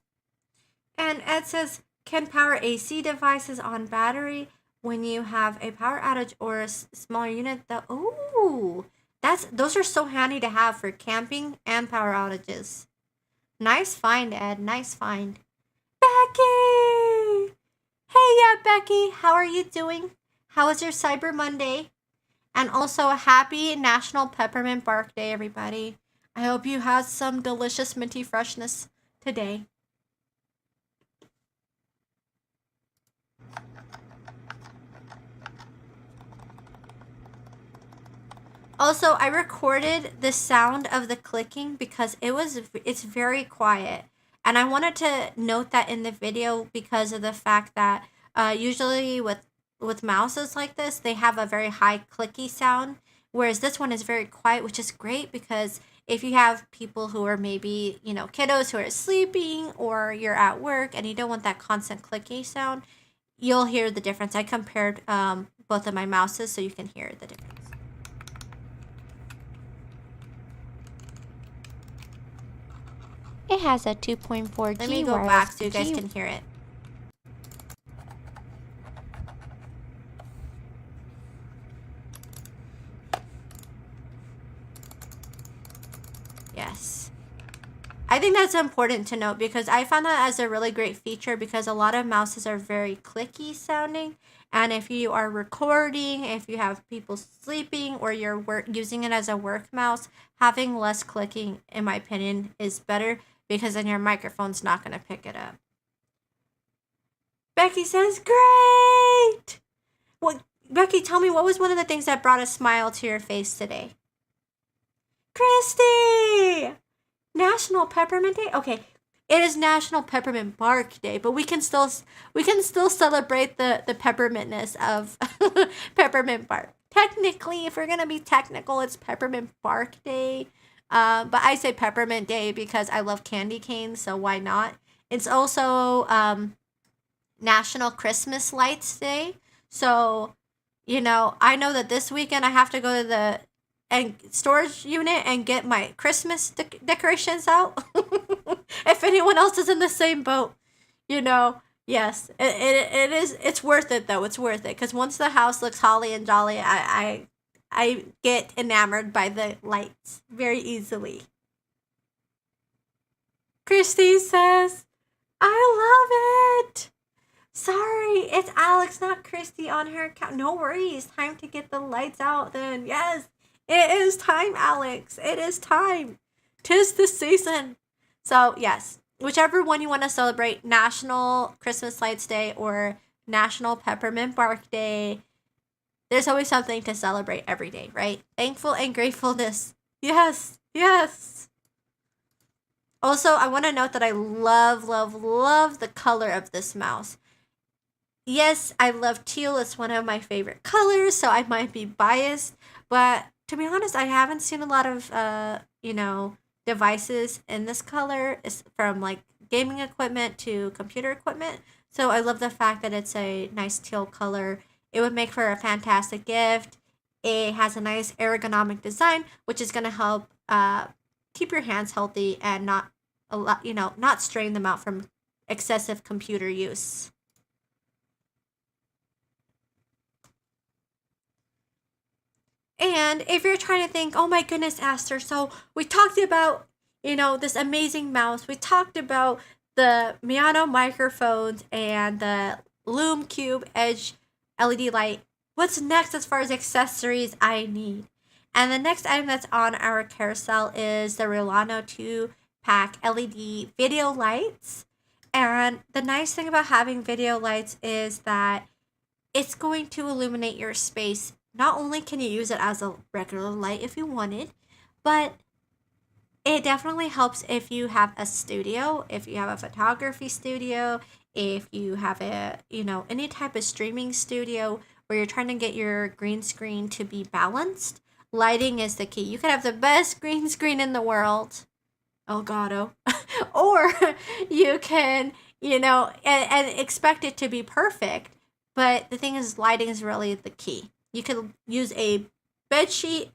And Ed says, can power AC devices on battery when you have a power outage or a smaller unit. Those are so handy to have for camping and power outages. Nice find, Ed. Nice find. Becky! Hey, yeah, Becky. How are you doing? How was your Cyber Monday? And also, happy National Peppermint Bark Day, everybody. I hope you had some delicious minty freshness today. Also, I recorded the sound of the clicking because it's very quiet. And I wanted to note that in the video because of the fact that usually with mouses like this, they have a very high clicky sound, whereas this one is very quiet, which is great because if you have people who are maybe, kiddos who are sleeping or you're at work and you don't want that constant clicky sound, you'll hear the difference. I compared both of my mouses so you can hear the difference. It has a 2.4G Let me go wireless back so you guys can hear it. Yes. I think that's important to note because I found that as a really great feature because a lot of mouses are very clicky sounding. And if you are recording, if you have people sleeping, or you're using it as a work mouse, having less clicking, in my opinion, is better because then your microphone's not going to pick it up. Becky says, great! Well, Becky, tell me, what was one of the things that brought a smile to your face today? Christy! National Peppermint Day? Okay, it is National Peppermint Bark Day, but we can still celebrate the peppermintness of peppermint bark. Technically, if we're gonna be technical, it's Peppermint Bark Day. But I say Peppermint Day because I love candy canes, so why not? It's also National Christmas Lights Day. So, I know that this weekend I have to go to the storage unit and get my Christmas decorations out. If anyone else is in the same boat, yes, it is. It's worth it though. It's worth it because once the house looks holly and jolly, I get enamored by the lights very easily. Christy says, "I love it." Sorry, it's Alex, not Christy on her account. No worries. Time to get the lights out then. Yes, it is time, Alex. It is time. 'Tis the season. So, yes, whichever one you want to celebrate, National Christmas Lights Day or National Peppermint Bark Day, there's always something to celebrate every day, right? Thankful and gratefulness. Yes, yes. Also, I want to note that I love, love, love the color of this mouse. Yes, I love teal. It's one of my favorite colors, so I might be biased. But to be honest, I haven't seen a lot of, devices in this color. It's from like gaming equipment to computer equipment. So I love the fact that it's a nice teal color. It would make for a fantastic gift. It has a nice ergonomic design, which is going to help keep your hands healthy and not strain them out from excessive computer use. And if you're trying to think, oh my goodness, Aster, so we talked about, this amazing mouse. We talked about the Miano microphones and the Lume Cube Edge LED light. What's next as far as accessories I need? And the next item that's on our carousel is the Rolano 2-pack LED video lights. And the nice thing about having video lights is that it's going to illuminate your space. Not only can you use it as a regular light if you wanted, but it definitely helps if you have a studio, if you have a photography studio, if you have any type of streaming studio where you're trying to get your green screen to be balanced. Lighting is the key. You could have the best green screen in the world. Oh God, oh. Or you can, and expect it to be perfect. But the thing is, lighting is really the key. You could use a bed sheet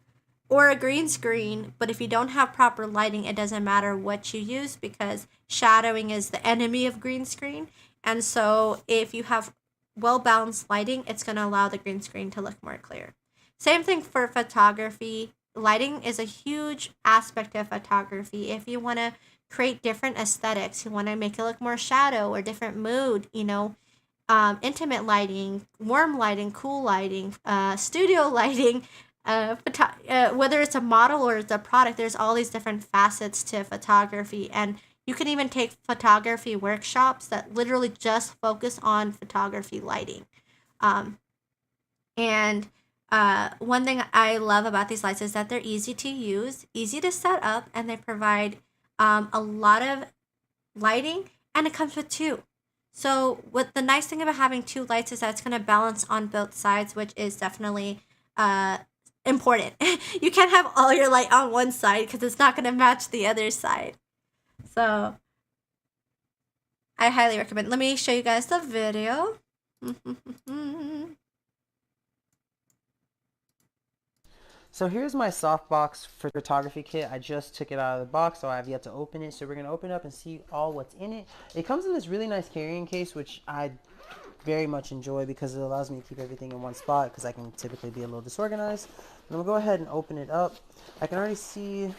or a green screen, but if you don't have proper lighting, it doesn't matter what you use because shadowing is the enemy of green screen. And so if you have well-balanced lighting, it's going to allow the green screen to look more clear. Same thing for photography. Lighting is a huge aspect of photography. If you want to create different aesthetics, you want to make it look more shadow or different mood, intimate lighting, warm lighting, cool lighting, studio lighting, whether it's a model or it's a product, there's all these different facets to photography. And you can even take photography workshops that literally just focus on photography lighting. And one thing I love about these lights is that they're easy to use, easy to set up, and they provide a lot of lighting, and it comes with two. So what the nice thing about having two lights is that it's going to balance on both sides, which is definitely important. You can't have all your light on one side because it's not going to match the other side. So I highly recommend. Let me show you guys the video. So here's my softbox photography kit. I just took it out of the box, so I have yet to open it. So we're going to open it up and see all what's in it. It comes in this really nice carrying case, which I very much enjoy because it allows me to keep everything in one spot because I can typically be a little disorganized. I'm going to go ahead and open it up. I can already see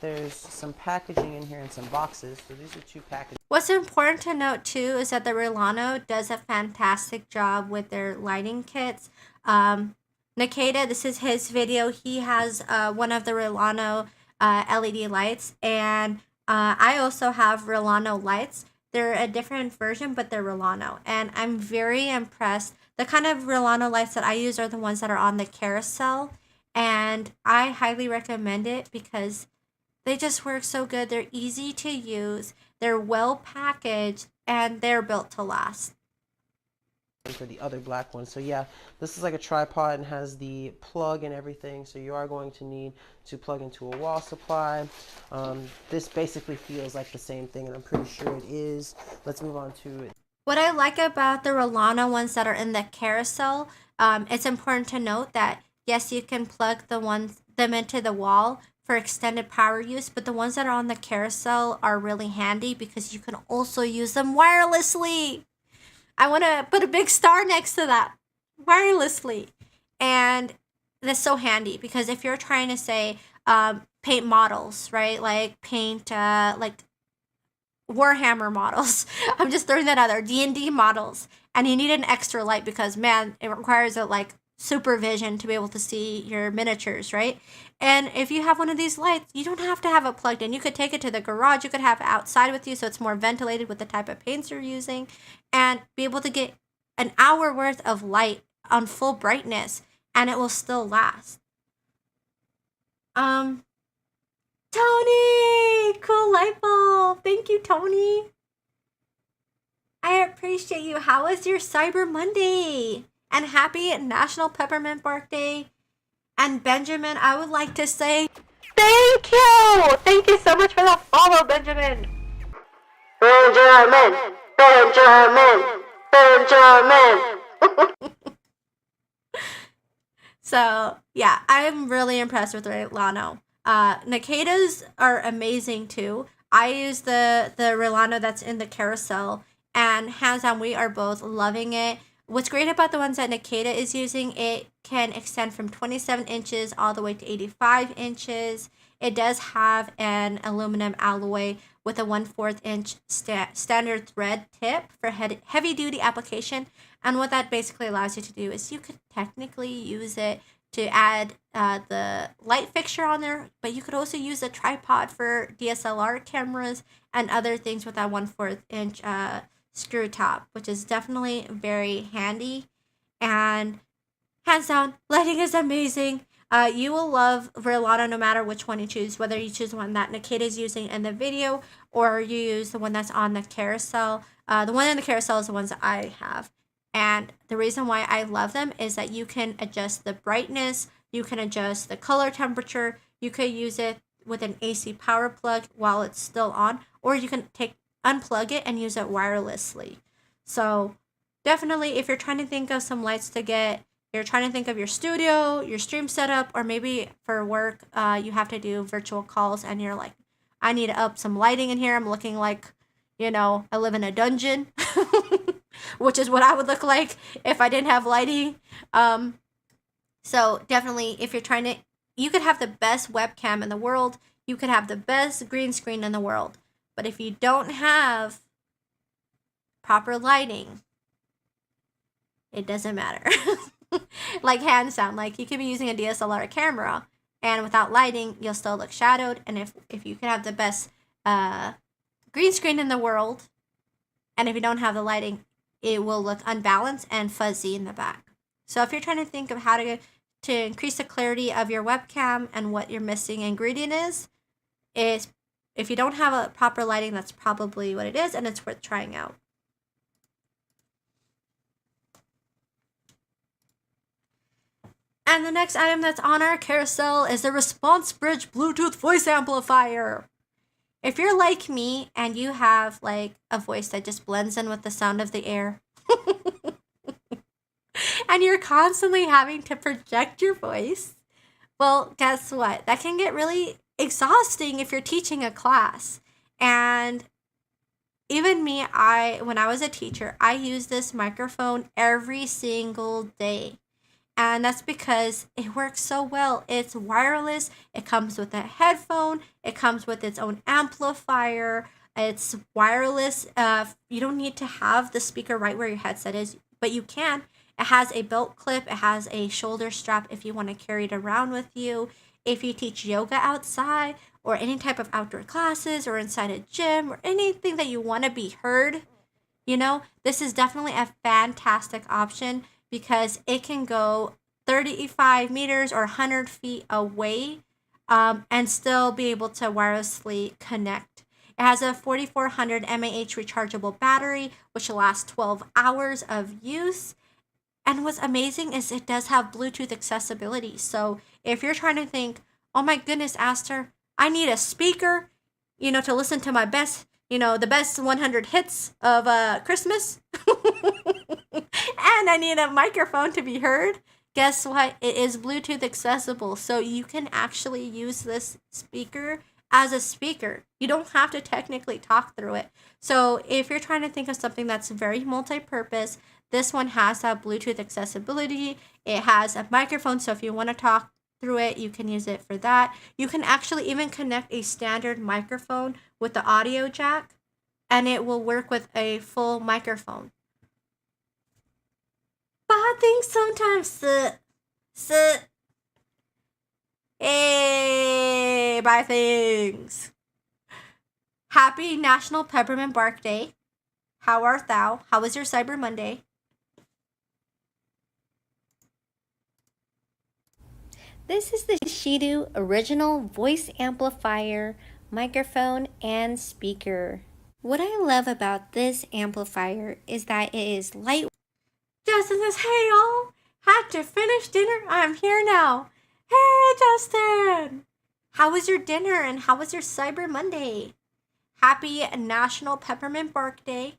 there's some packaging in here and some boxes. So these are two packages. What's important to note too is that the Rolano does a fantastic job with their lighting kits. Nakeda, this is his video. He has one of the Rolano LED lights, and I also have Rolano lights. They're a different version, but they're Rolano, and I'm very impressed. The kind of Rolano lights that I use are the ones that are on the carousel, and I highly recommend it because they just work so good. They're easy to use, they're well packaged, and they're built to last. For the other black one. So yeah, this is like a tripod and has the plug and everything, so you are going to need to plug into a wall supply. This basically feels like the same thing, and I'm pretty sure it is. Let's move on to What I like about the Rolana ones that are in the carousel, it's important to note that yes, you can plug them into the wall for extended power use, but the ones that are on the carousel are really handy because you can also use them wirelessly. I want to put a big star next to that, wirelessly. And that's so handy because if you're trying to say paint models, right? Like paint like Warhammer models. I'm just throwing that out there. D&D models. And you need an extra light because man, it requires a like supervision to be able to see your miniatures, right? And if you have one of these lights, you don't have to have it plugged in. You could take it to the garage. You could have it outside with you so it's more ventilated with the type of paints you're using and be able to get an hour worth of light on full brightness and it will still last. Tony! Cool light bulb! Thank you, Tony! I appreciate you. How was your Cyber Monday? And happy National Peppermint Bark Day. And Benjamin, I would like to say thank you! Thank you so much for that follow, Benjamin! Benjamin! Benjamin! Benjamin! So, yeah, I'm really impressed with Rolano. Nakedas are amazing too. I use the Rolano that's in the carousel, and hands down, we are both loving it. What's great about the ones that Nakeda is using, it can extend from 27 inches all the way to 85 inches. It does have an aluminum alloy with a 1/4 inch standard thread tip for heavy duty application. And what that basically allows you to do is you could technically use it to add the light fixture on there, but you could also use a tripod for DSLR cameras and other things with that 1/4 inch screw top, which is definitely very handy. And hands down, lighting is amazing. You will love Rolana no matter which one you choose, whether you choose the one that Nikita is using in the video or you use the one that's on the carousel. The one in the carousel is the ones that I have. And the reason why I love them is that you can adjust the brightness, you can adjust the color temperature, you could use it with an AC power plug while it's still on, or you can unplug it and use it wirelessly. So definitely if you're trying to think of some lights to get, you're trying to think of your studio, your stream setup, or maybe for work, you have to do virtual calls and you're like, I need to up some lighting in here. I'm looking like, I live in a dungeon. Which is what I would look like if I didn't have lighting. So definitely, if you're trying to, you could have the best webcam in the world. You could have the best green screen in the world. But if you don't have proper lighting, it doesn't matter. Like hands down, like you could be using a DSLR camera and without lighting, you'll still look shadowed. And if you could have the best green screen in the world, and if you don't have the lighting, it will look unbalanced and fuzzy in the back. So if you're trying to think of how to increase the clarity of your webcam and what your missing ingredient is if you don't have a proper lighting, that's probably what it is, and it's worth trying out. And the next item that's on our carousel is the Response Bridge Bluetooth voice amplifier. If you're like me and you have like a voice that just blends in with the sound of the air, and you're constantly having to project your voice, well, guess what? That can get really exhausting if you're teaching a class. And even me, when I was a teacher, I used this microphone every single day. And that's because it works so well. It's wireless. It comes with a headphone. It comes with its own amplifier. It's wireless. You don't need to have the speaker right where your headset is, but you can. It has a belt clip. It has a shoulder strap if you want to carry it around with you. If you teach yoga outside or any type of outdoor classes or inside a gym or anything that you want to be heard, this is definitely a fantastic option because it can go 35 meters or 100 feet away and still be able to wirelessly connect. It has a 4400 mAh rechargeable battery, which lasts 12 hours of use. And what's amazing is it does have Bluetooth accessibility. So if you're trying to think, oh my goodness, Aster, I need a speaker, to listen to my best the best 100 hits of Christmas. And I need a microphone to be heard. Guess what? It is Bluetooth accessible, so you can actually use this speaker as a speaker. You don't have to technically talk through it. So if you're trying to think of something that's very multi-purpose, this one has that Bluetooth accessibility. It has a microphone, so if you want to talk through it, you can use it for that. You can actually even connect a standard microphone with the audio jack, and it will work with a full microphone. But I think sometimes hey, buy things. Happy National Peppermint Bark Day. How art thou? How was your Cyber Monday? This is the Shido original voice amplifier, microphone, and speaker. What I love about this amplifier is that it is light. Justin says, hey y'all, had to finish dinner. I'm here now. Hey Justin, how was your dinner and how was your Cyber Monday? Happy National Peppermint Bark Day.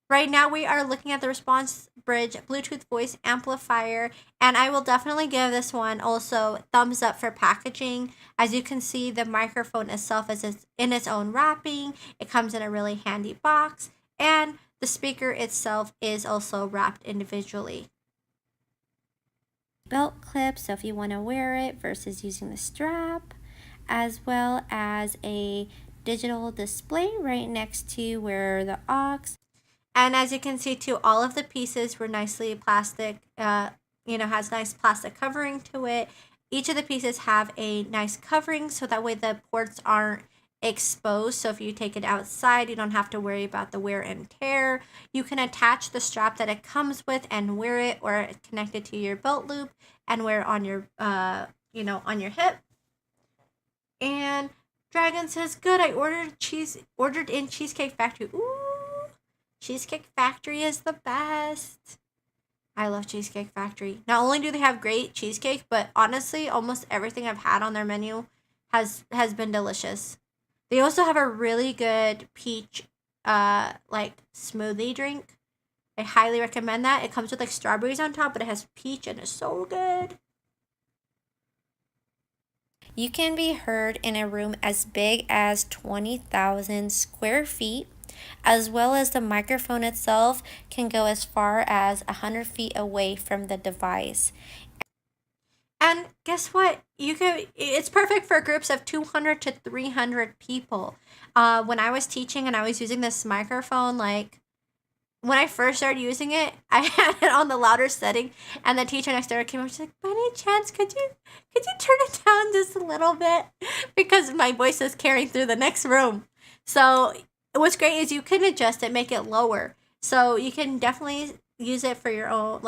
Right now we are looking at the Response Bridge Bluetooth voice amplifier, and I will definitely give this one also thumbs up for packaging. As you can see, the microphone itself is in its own wrapping. It comes in a really handy box, and the speaker itself is also wrapped individually. Belt clip, so if you want to wear it versus using the strap, as well as a digital display right next to where the aux. And as you can see too, all of the pieces were nicely plastic, has nice plastic covering to it. Each of the pieces have a nice covering, so that way the ports aren't exposed. So if you take it outside, you don't have to worry about the wear and tear. You can attach the strap that it comes with and wear it, or connect it to your belt loop and wear it on your, on your hip. And Dragon says, good, I ordered in Cheesecake Factory. Ooh. Cheesecake Factory is the best. I love Cheesecake Factory. Not only do they have great cheesecake, but honestly, almost everything I've had on their menu has been delicious. They also have a really good peach smoothie drink. I highly recommend that. It comes with like strawberries on top, but it has peach and it's so good. You can be heard in a room as big as 20,000 square feet, as well as the microphone itself can go as far as 100 feet away from the device. And guess what? It's perfect for groups of 200 to 300 people. When I was teaching and I was using this microphone, when I first started using it, I had it on the louder setting, and the teacher next door came up. She's like, "By any chance, could you turn it down just a little bit, because my voice is carrying through the next room." So what's great is you can adjust it, make it lower, so you can definitely use it for your own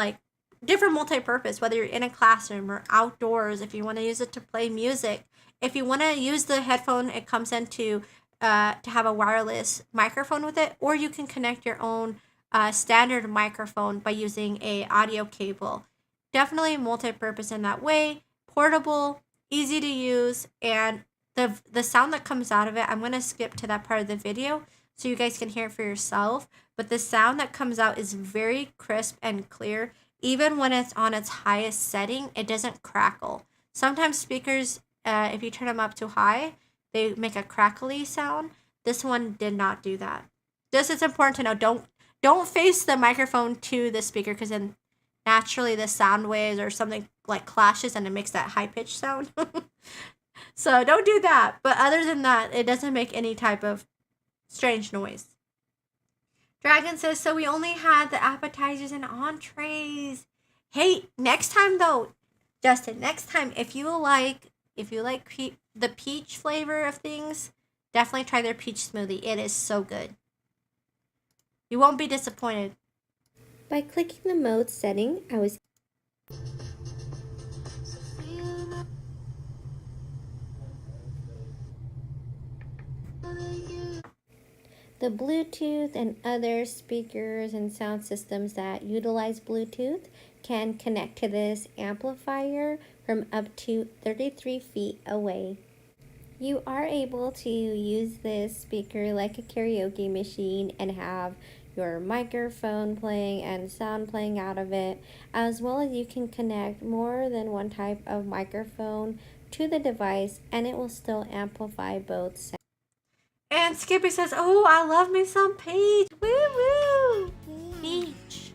different multi-purpose. Whether you're in a classroom or outdoors, if you want to use it to play music, if you want to use the headphone, it comes in to have a wireless microphone with it, or you can connect your own standard microphone by using a audio cable. Definitely multi-purpose in that way. Portable, easy to use, and the sound that comes out of it, I'm going to skip to that part of the video so you guys can hear it for yourself, but the sound that comes out is very crisp and clear. Even when it's on its highest setting, it doesn't crackle. Sometimes speakers, if you turn them up too high, they make a crackly sound. This one did not do that. This is important to know. Don't face the microphone to the speaker, because then naturally the sound waves or something clashes and it makes that high pitched sound. So don't do that. But other than that, it doesn't make any type of strange noise. Dragon says, so we only had the appetizers and entrees. Hey, next time though, Justin, next time if you like the peach flavor of things, definitely try their peach smoothie. It is so good. You won't be disappointed. By clicking the mode setting, the Bluetooth and other speakers and sound systems that utilize Bluetooth can connect to this amplifier from up to 33 feet away. You are able to use this speaker like a karaoke machine and have your microphone playing and sound playing out of it, as well as you can connect more than one type of microphone to the device and it will still amplify both sounds. And Skippy says, "Oh, I love me some peach. Woo woo. Peach.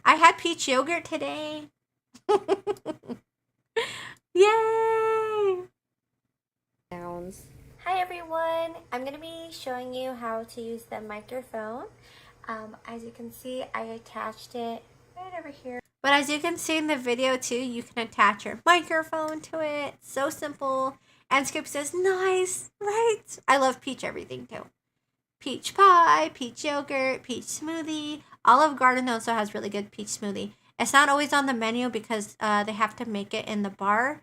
I had peach yogurt today. Yay!" Hi everyone, I'm going to be showing you how to use the microphone. As you can see, I attached it right over here. But as you can see in the video too, you can attach your microphone to it. So simple. And Skip says, "Nice, right?" I love peach everything too. Peach pie, peach yogurt, peach smoothie. Olive Garden also has really good peach smoothie. It's not always on the menu because they have to make it in the bar.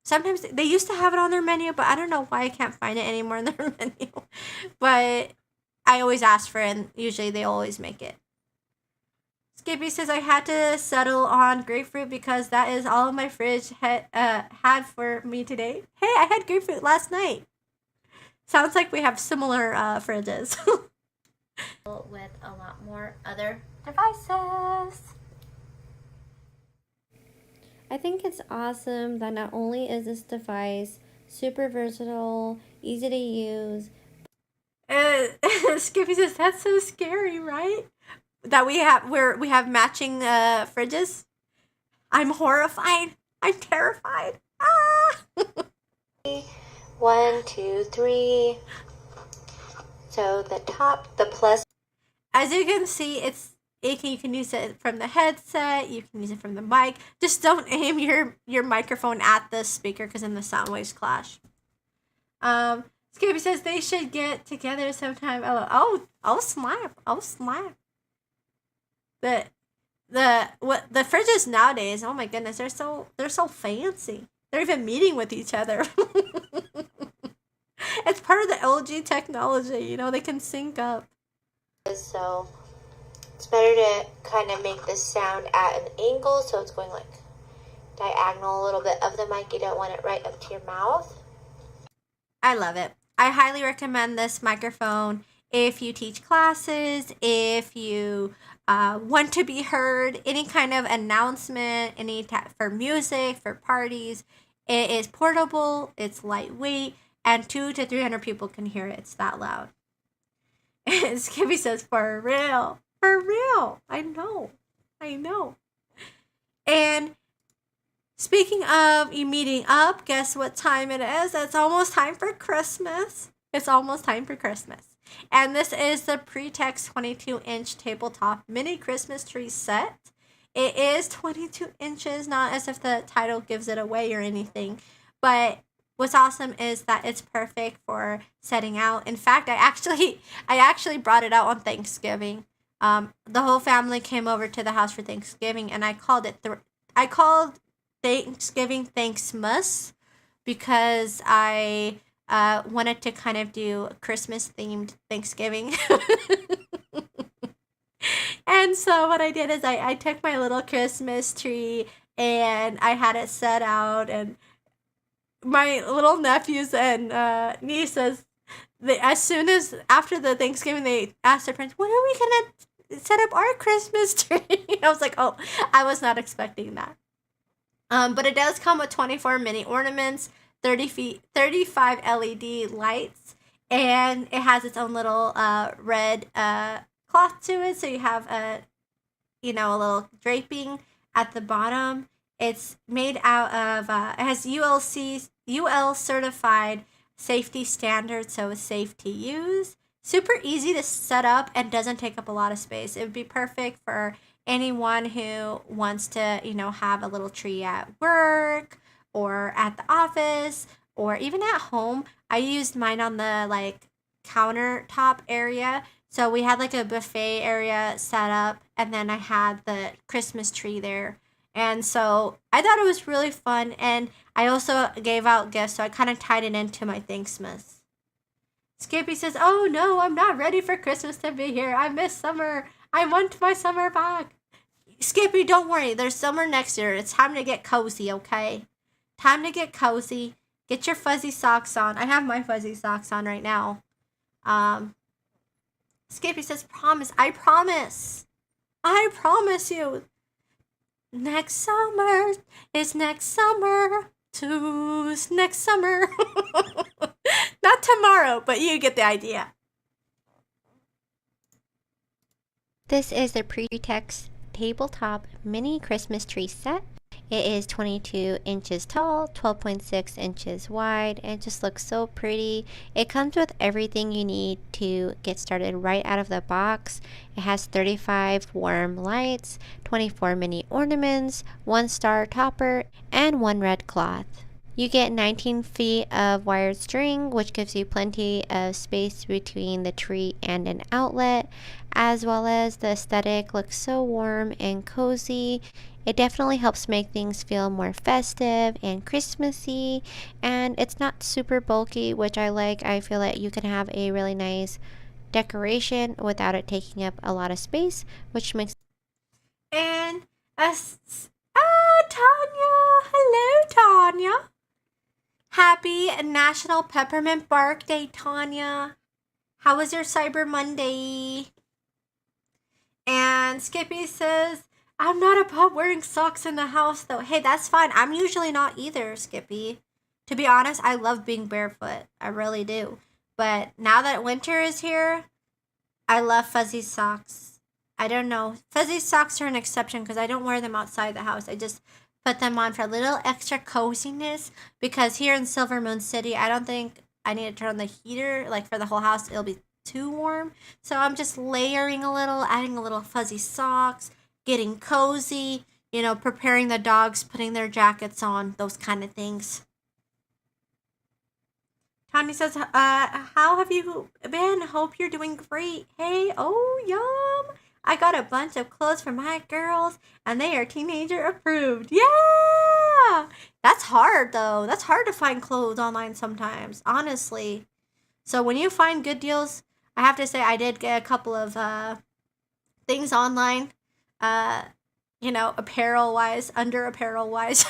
Sometimes they used to have it on their menu, but I don't know why I can't find it anymore in their menu. But I always ask for it, and usually they always make it. Skippy says, "I had to settle on grapefruit because that is all my fridge had for me today." Hey, I had grapefruit last night. Sounds like we have similar fridges. With a lot more other devices. I think it's awesome that not only is this device super versatile, easy to use. Skippy says, "That's so scary, right? That we have matching fridges. I'm horrified. I'm terrified. Ah!" 1, 2, 3. So the top, the plus. As you can see, you can use it from the headset. You can use it from the mic. Just don't aim your microphone at the speaker because then the sound waves clash. Skippy says they should get together sometime. Oh, snap! Oh, snap! The fridges nowadays. Oh my goodness, they're so fancy. They're even meeting with each other. It's part of the LG technology. You know, they can sync up. So it's better to kind of make this sound at an angle, so it's going like diagonal a little bit of the mic. You don't want it right up to your mouth. I love it. I highly recommend this microphone if you teach classes, if you want to be heard, any kind of announcement, for music, for parties. It is portable, it's lightweight, and 200 to 300 people can hear it. It's that loud. And Skippy says, "For real. For real. I know. And speaking of you meeting up, guess what time it is? It's almost time for Christmas. And this is the Pretext 22-inch tabletop mini Christmas tree set. It is 22 inches, not as if the title gives it away or anything. But what's awesome is that it's perfect for setting out. In fact, I actually brought it out on Thanksgiving. The whole family came over to the house for Thanksgiving, and I called Thanksgiving Thanksmas because I wanted to kind of do Christmas themed Thanksgiving. And so what I did is I took my little Christmas tree and I had it set out, and my little nephews and nieces, as soon as after the Thanksgiving, they asked their parents, "When are we gonna set up our Christmas tree?" I was like, "Oh, I was not expecting that." But it does come with 24 mini ornaments, 35 LED lights, and it has its own little red cloth to it, so you have a little draping at the bottom. It's made out of it has UL certified safety standards, so it's safe to use. Super easy to set up and doesn't take up a lot of space. It would be perfect for anyone who wants to, have a little tree at work or at the office or even at home. I used mine on the countertop area. So we had a buffet area set up, and then I had the Christmas tree there. And so I thought it was really fun, and I also gave out gifts, so I kind of tied it into my Thanksmas. Skippy says, "Oh no, I'm not ready for Christmas to be here. I miss summer. I want my summer back." Skippy, don't worry. There's summer next year. It's time to get cozy, okay? Time to get cozy. Get your fuzzy socks on. I have my fuzzy socks on right now. Skippy says, promise. I promise. I promise you. Next summer is next summer. Two's next summer. Not tomorrow, but you get the idea. This is the Pretext tabletop mini Christmas tree set. It is 22 inches tall, 12.6 inches wide, and it just looks so pretty. It comes with everything you need to get started right out of the box. It has 35 warm lights, 24 mini ornaments, 1 star topper, and 1 red cloth. You get 19 feet of wired string, which gives you plenty of space between the tree and an outlet, as well as the aesthetic looks so warm and cozy. It definitely helps make things feel more festive and Christmassy, and it's not super bulky, which I like. I feel that you can have a really nice decoration without it taking up a lot of space, which makes. And Tanya. Hello, Tanya. Happy National Peppermint Bark Day, Tanya. How was your Cyber Monday? And Skippy says, I'm not above wearing socks in the house, though. Hey, that's fine. I'm usually not either, Skippy. To be honest, I love being barefoot. I really do. But now that winter is here, I love fuzzy socks. I don't know. Fuzzy socks are an exception because I don't wear them outside the house. I just put them on for a little extra coziness because here in Silver Moon City, I don't think I need to turn on the heater. Like for the whole house, it'll be too warm. So I'm just layering a little, adding a little fuzzy socks, getting cozy, preparing the dogs, putting their jackets on, those kind of things. Tanya says, how have you been? Hope you're doing great. Hey, oh, yum. I got a bunch of clothes for my girls, and they are teenager approved. Yeah! That's hard, though. That's hard to find clothes online sometimes, honestly. So when you find good deals, I have to say I did get a couple of things online, apparel-wise, under apparel-wise.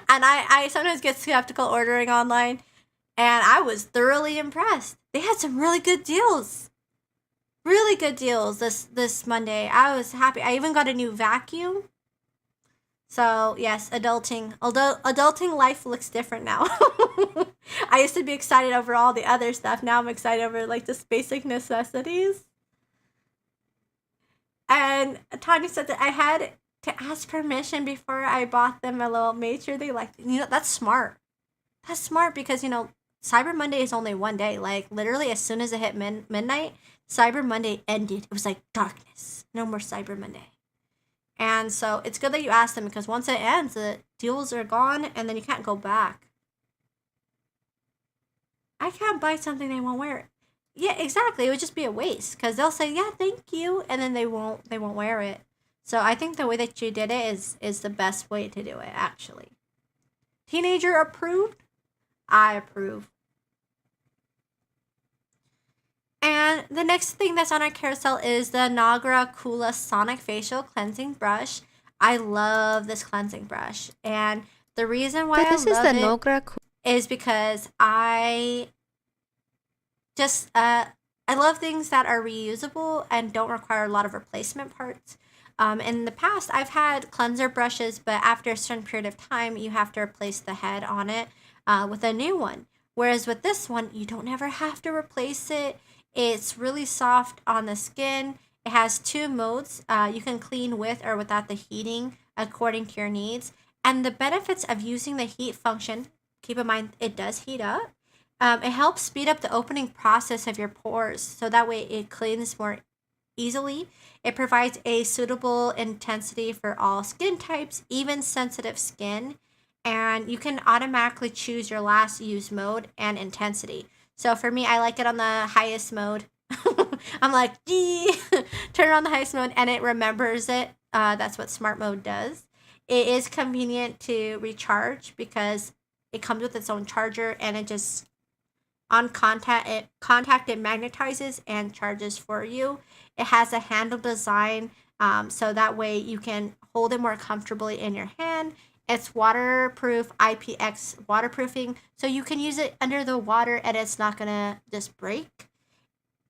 And I sometimes get skeptical ordering online, and I was thoroughly impressed. They had some really good deals. Really good deals this Monday. I was happy. I even got a new vacuum. So, yes, adulting life looks different now. I used to be excited over all the other stuff. Now I'm excited over, just basic necessities. And Tanya said that I had to ask permission before I bought them. Made sure they liked it. That's smart. That's smart because, Cyber Monday is only one day. Literally, as soon as it hit midnight, Cyber Monday ended. It was like darkness. No more Cyber Monday. And so it's good that you asked them because once it ends, the deals are gone and then you can't go back. I can't buy something they won't wear. Yeah, exactly. It would just be a waste because they'll say, yeah, thank you. And then they won't wear it. So I think the way that you did it is the best way to do it, actually. Teenager approved? I approve. And the next thing that's on our carousel is the Nagra Kula Sonic Facial Cleansing Brush. I love this cleansing brush. And the reason why This is the Nagra is because I love things that are reusable and don't require a lot of replacement parts. In the past, I've had cleanser brushes, but after a certain period of time, you have to replace the head on it with a new one. Whereas with this one, you don't ever have to replace it. It's really soft on the skin. It has 2 modes. You can clean with or without the heating according to your needs. And the benefits of using the heat function, keep in mind it does heat up. It helps speed up the opening process of your pores so that way it cleans more easily. It provides a suitable intensity for all skin types, even sensitive skin. And you can automatically choose your last use mode and intensity. So for me, I like it on the highest mode. I'm like, turn it on the highest mode and it remembers it. That's what smart mode does. It is convenient to recharge because it comes with its own charger and it just on contact it magnetizes and charges for you. It has a handle design so that way you can hold it more comfortably in your hand. It's waterproof, IPX waterproofing, so you can use it under the water and it's not gonna just break.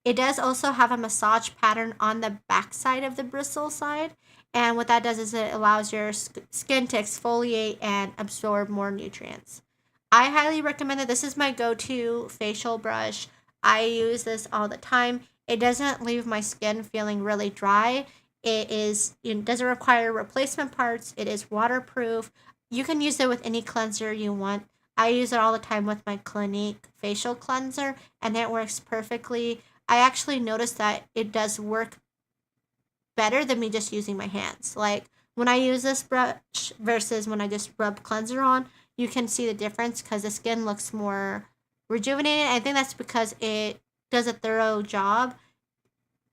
It does also have a massage pattern on the back side of the bristle side. And what that does is it allows your skin to exfoliate and absorb more nutrients. I highly recommend it. This is my go-to facial brush. I use this all the time. It doesn't leave my skin feeling really dry. It doesn't require replacement parts. It is waterproof. You can use it with any cleanser you want. I use it all the time with my Clinique facial cleanser, and it works perfectly. I actually noticed that it does work better than me just using my hands. Like when I use this brush versus when I just rub cleanser on, you can see the difference because the skin looks more rejuvenated. I think that's because it does a thorough job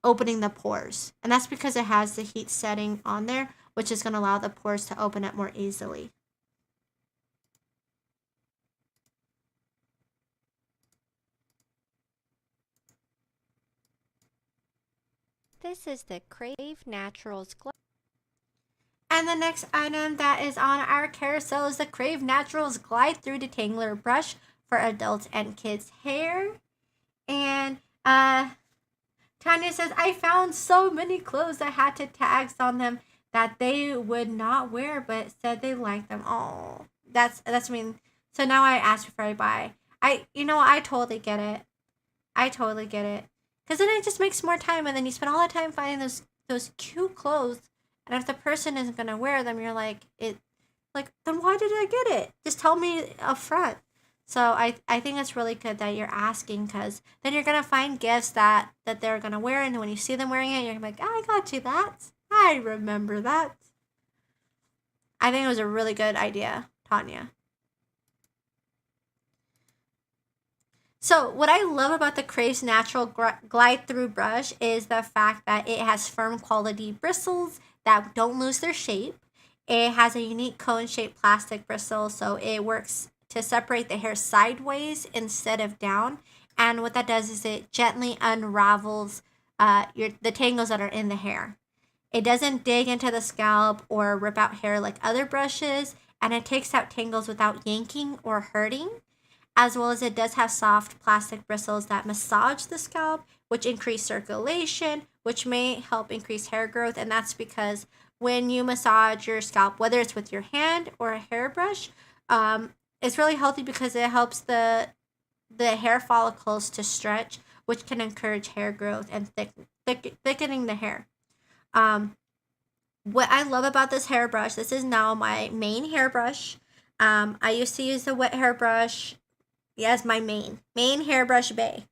opening the pores. And that's because it has the heat setting on there, which is going to allow the pores to open up more easily. This is the Crave Naturals And the next item that is on our carousel is the Crave Naturals Glide Through Detangler Brush for adults and kids' hair. And Tanya says, I found so many clothes that had to tags on them that they would not wear, but said they liked them. Oh, that's mean. So now I ask before I buy. I totally get it. I totally get it. Because then it just makes more time, and then you spend all the time finding those cute clothes, and if the person isn't gonna wear them, you're like, then why did I get it? Just tell me up front. So I think it's really good that you're asking, because then you're gonna find gifts that they're gonna wear, and when you see them wearing it, you're gonna be like, I got you that. I remember that. I think it was a really good idea, Tanya. So what I love about the Crave's Natural Glide Through Brush is the fact that it has firm quality bristles that don't lose their shape. It has a unique cone-shaped plastic bristle, so it works to separate the hair sideways instead of down. And what that does is it gently unravels the tangles that are in the hair. It doesn't dig into the scalp or rip out hair like other brushes, and it takes out tangles without yanking or hurting, as well as it does have soft plastic bristles that massage the scalp, which increase circulation, which may help increase hair growth. And that's because when you massage your scalp, whether it's with your hand or a hairbrush, it's really healthy because it helps the hair follicles to stretch, which can encourage hair growth and thickening the hair. What I love about this hairbrush, this is now my main hairbrush. I used to use the wet hairbrush. Yes, my main hairbrush bay.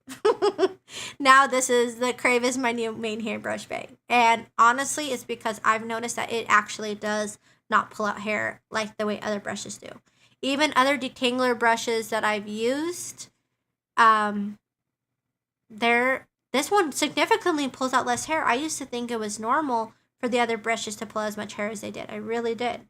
Now the Crave is my new main hairbrush bay. And honestly, it's because I've noticed that it actually does not pull out hair like the way other brushes do. Even other detangler brushes that I've used, this one significantly pulls out less hair. I used to think it was normal for the other brushes to pull as much hair as they did. I really did.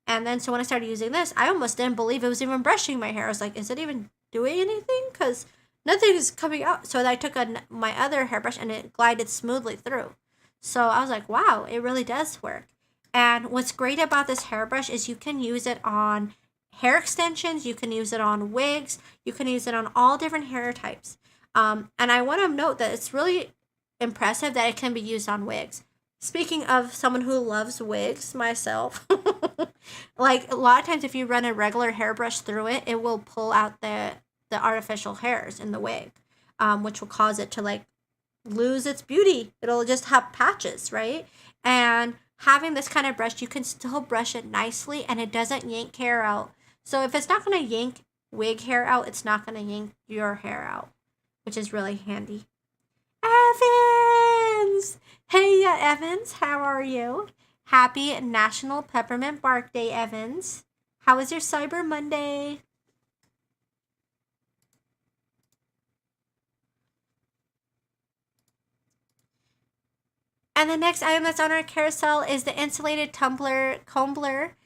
And then so when I started using this, I almost didn't believe it was even brushing my hair. I was like, is it even doing anything? Because nothing is coming out. So I took my other hairbrush and it glided smoothly through. So I was like, wow, it really does work. And what's great about this hairbrush is you can use it on hair extensions, you can use it on wigs, you can use it on all different hair types. And I want to note that it's really impressive that it can be used on wigs. Speaking of someone who loves wigs, myself, like a lot of times if you run a regular hairbrush through it, it will pull out the artificial hairs in the wig, which will cause it to like lose its beauty. It'll just have patches, right? And having this kind of brush, you can still brush it nicely and it doesn't yank hair out. So if it's not going to yank wig hair out, it's not going to yank your hair out, which is really handy. Evans! Hey, Evans, how are you? Happy National Peppermint Bark Day, Evans. How was your Cyber Monday? And the next item that's on our carousel is the insulated combler.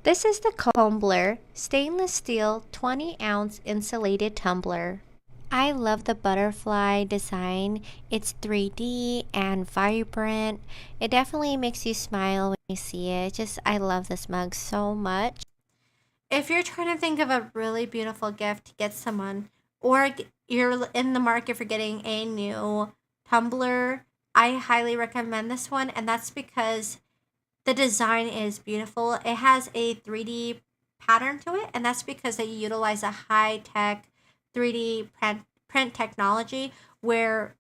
This is the Combler stainless steel 20-ounce insulated tumbler. I love the butterfly design. It's 3D and vibrant. It definitely makes you smile when you see it. Just, I love this mug so much. If you're trying to think of a really beautiful gift to get someone, or you're in the market for getting a new tumbler, I highly recommend this one, and that's because the design is beautiful. It has a 3D pattern to it, and that's because they utilize a high tech 3D print technology where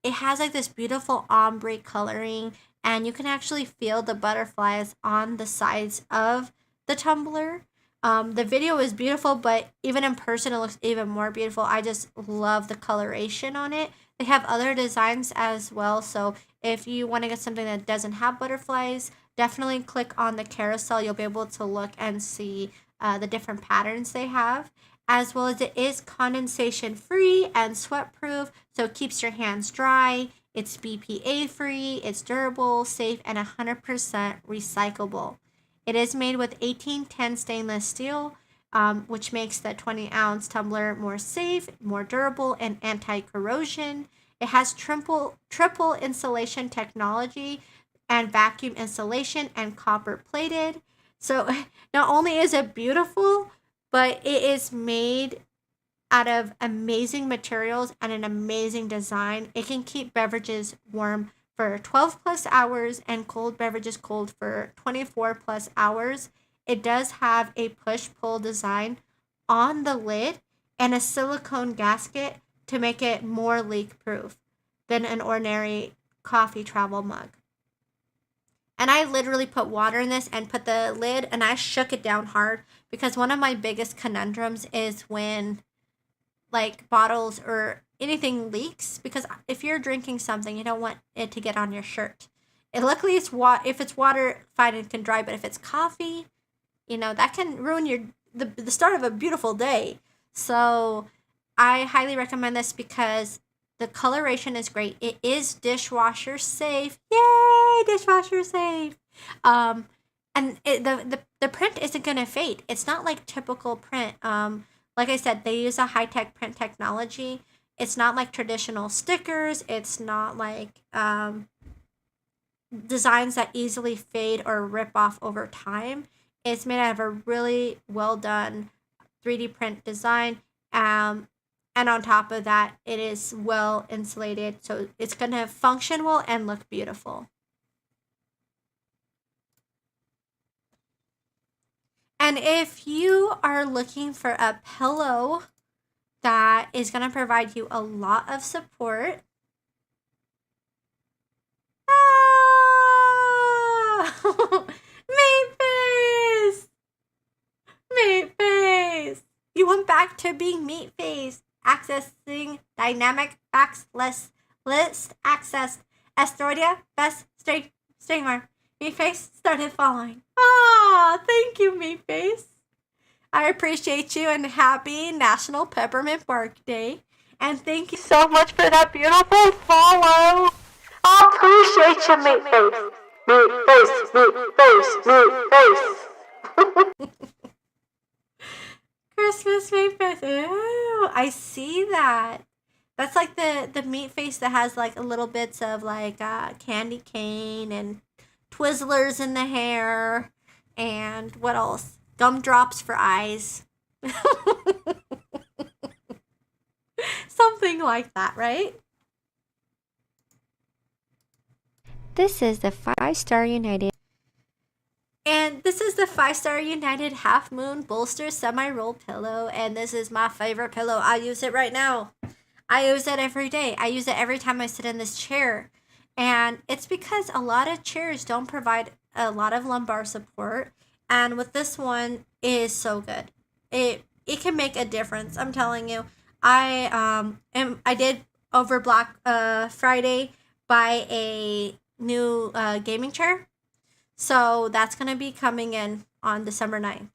it has like this beautiful ombre coloring, and you can actually feel the butterflies on the sides of the tumbler. The video is beautiful, but even in person it looks even more beautiful. I just love the coloration on it. They have other designs as well, so if you want to get something that doesn't have butterflies, definitely click on the carousel. You'll be able to look and see the different patterns they have, as well as it is condensation free and sweat proof, so it keeps your hands dry. It's BPA free, it's durable, safe, and 100% recyclable. It is made with 1810 stainless steel, which makes the 20-ounce tumbler more safe, more durable, and anti-corrosion. It has triple insulation technology and vacuum insulation and copper plated. So not only is it beautiful, but it is made out of amazing materials and an amazing design. It can keep beverages warm for 12 plus hours and cold beverages cold for 24 plus hours. It does have a push pull design on the lid and a silicone gasket to make it more leak proof than an ordinary coffee travel mug. And I literally put water in this and put the lid and I shook it down hard, because one of my biggest conundrums is when like bottles or anything leaks, because if you're drinking something, you don't want it to get on your shirt. And luckily it's if it's water, fine, it can dry, but if it's coffee, that can ruin the start of a beautiful day. So I highly recommend this because the coloration is great. It is dishwasher safe. Yay, dishwasher safe. And the print isn't gonna fade. It's not like typical print. Like I said, they use a high tech print technology. It's not like traditional stickers. It's not like designs that easily fade or rip off over time. It's made out of a really well done 3D print design. And on top of that, it is well insulated, so it's gonna function well and look beautiful. And if you are looking for a pillow that is gonna provide you a lot of support, meat face, meat face. You went back to being meat face. Accessing dynamic facts list accessed. Asteroida best streamer. Meatface started following. Ah, thank you, Meatface. I appreciate you and happy National Peppermint Bark Day. And thank you so much for that beautiful follow. I appreciate you, Meatface. Meatface, Meatface, Meatface. Christmas meat face. Ew, I see that. That's like the meat face that has like a little bits of like candy cane and Twizzlers in the hair, and what else? Gumdrops for eyes. Something like that, right? This is the 5-Star United. And this is the 5-Star United Half Moon Bolster Semi-Roll Pillow, and this is my favorite pillow. I use it right now. I use it every day. I use it every time I sit in this chair. And it's because a lot of chairs don't provide a lot of lumbar support, and with this one, it is so good. It can make a difference. I'm telling you. I did over Black Friday buy a new gaming chair. So that's going to be coming in on December 9th.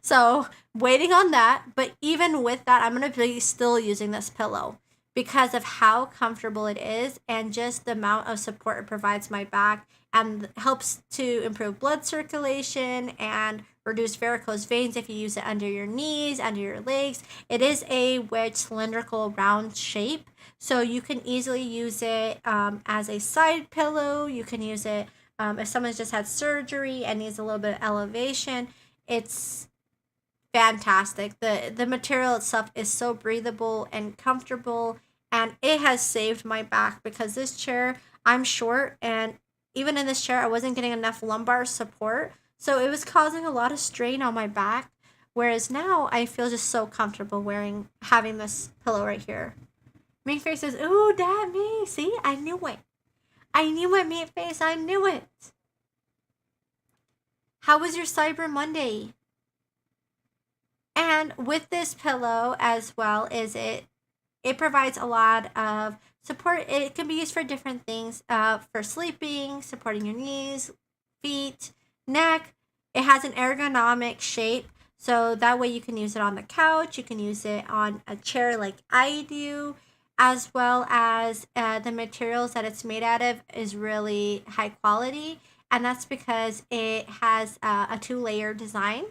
So waiting on that. But even with that, I'm going to be still using this pillow because of how comfortable it is and just the amount of support it provides my back and helps to improve blood circulation and reduce varicose veins if you use it under your knees, under your legs. It is a wedge cylindrical round shape, so you can easily use it as a side pillow. You can use it if someone's just had surgery and needs a little bit of elevation. It's fantastic. The material itself is so breathable and comfortable, and it has saved my back because this chair, I'm short, and even in this chair I wasn't getting enough lumbar support, so it was causing a lot of strain on my back, whereas now I feel just so comfortable having this pillow right here. Meat face says, ooh, that me. See, I knew it. I knew it, Meat face. I knew it. How was your Cyber Monday? And with this pillow as well, it provides a lot of support. It can be used for different things, for sleeping, supporting your knees, feet, neck. It has an ergonomic shape, so that way you can use it on the couch. You can use it on a chair like I do, as well as the materials that it's made out of is really high quality, and that's because it has a 2-layer design.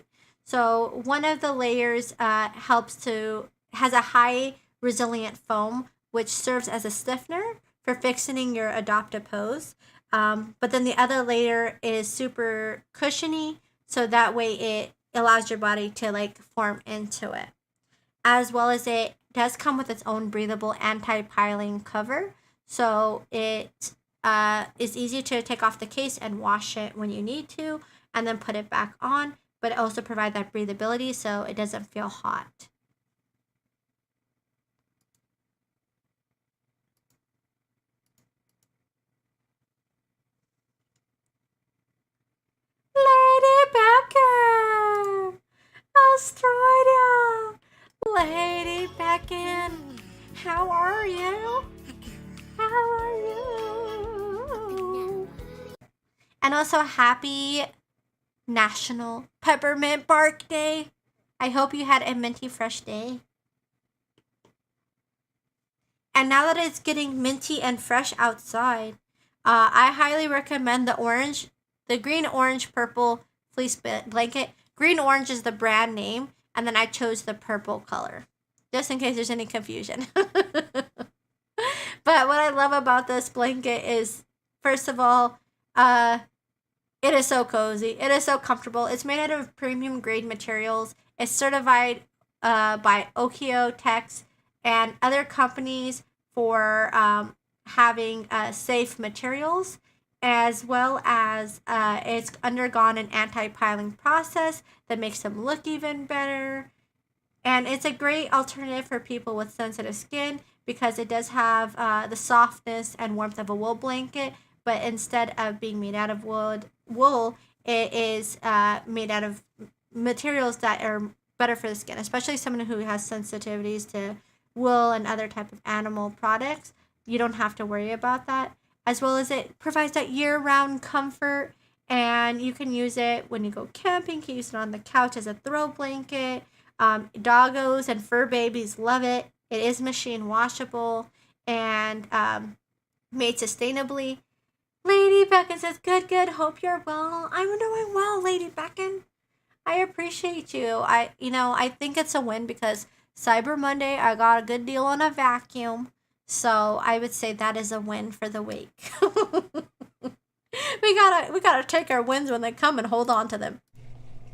So one of the layers has a high resilient foam, which serves as a stiffener for fixing your adaptive pose. But then the other layer is super cushiony, so that way it allows your body to like form into it. As well as it does come with its own breathable anti-piling cover, so it is easy to take off the case and wash it when you need to, and then put it back on. But it also provides that breathability so it doesn't feel hot. Lady Beckham! Asteroida! Lady Beckham! How are you? How are you? And also happy National Peppermint Bark Day. I hope you had a minty fresh day. And now that it's getting minty and fresh outside, I highly recommend the green, orange, purple fleece blanket. Green orange is the brand name, and then I chose the purple color, just in case there's any confusion. But what I love about this blanket is, first of all, it is so cozy. It is so comfortable. It's made out of premium grade materials. It's certified by Okio Tex and other companies for having safe materials, as well as it's undergone an anti-piling process that makes them look even better. And it's a great alternative for people with sensitive skin because it does have the softness and warmth of a wool blanket, but instead of being made out of wool, it is made out of materials that are better for the skin, especially someone who has sensitivities to wool and other type of animal products. You don't have to worry about that. As well as it provides that year-round comfort, and you can use it when you go camping. You can use it on the couch as a throw blanket. Doggos and fur babies love it. It is machine washable and made sustainably. Lady Beckon says, good, hope you're well. I'm doing well, Lady Beckon. I appreciate you. I think it's a win because Cyber Monday, I got a good deal on a vacuum. So I would say that is a win for the week. we gotta take our wins when they come and hold on to them.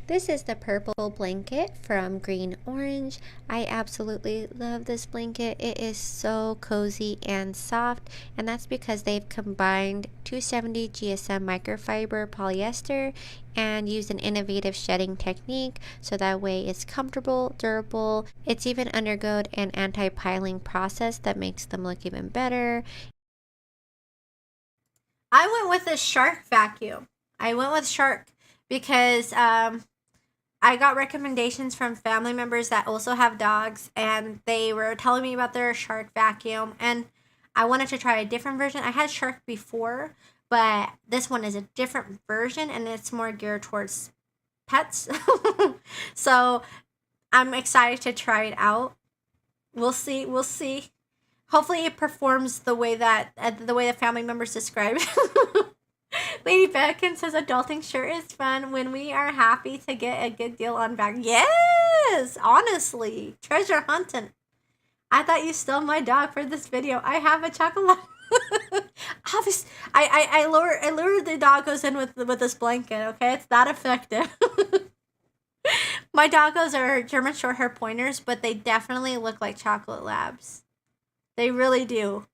This is the purple blanket from Green Orange. I absolutely love this blanket. It is so cozy and soft, and that's because they've combined 270 GSM microfiber polyester and used an innovative shedding technique, so that way it's comfortable, durable. It's even undergone an anti-piling process that makes them look even better. I went with a Shark vacuum. I went with Shark because I got recommendations from family members that also have dogs, and they were telling me about their Shark vacuum, and I wanted to try a different version. I had Shark before, but this one is a different version, and it's more geared towards pets. So I'm excited to try it out. We'll see. Hopefully it performs the way the family members describe it. Lady Beckin says adulting sure is fun when we are happy to get a good deal on bag. Yes, honestly, treasure hunting. I thought you stole my dog for this video. I have a chocolate. Obviously, I lured the doggos in with this blanket. Okay, it's that effective. My doggos are German Shorthair Pointers, but they definitely look like chocolate labs. They really do.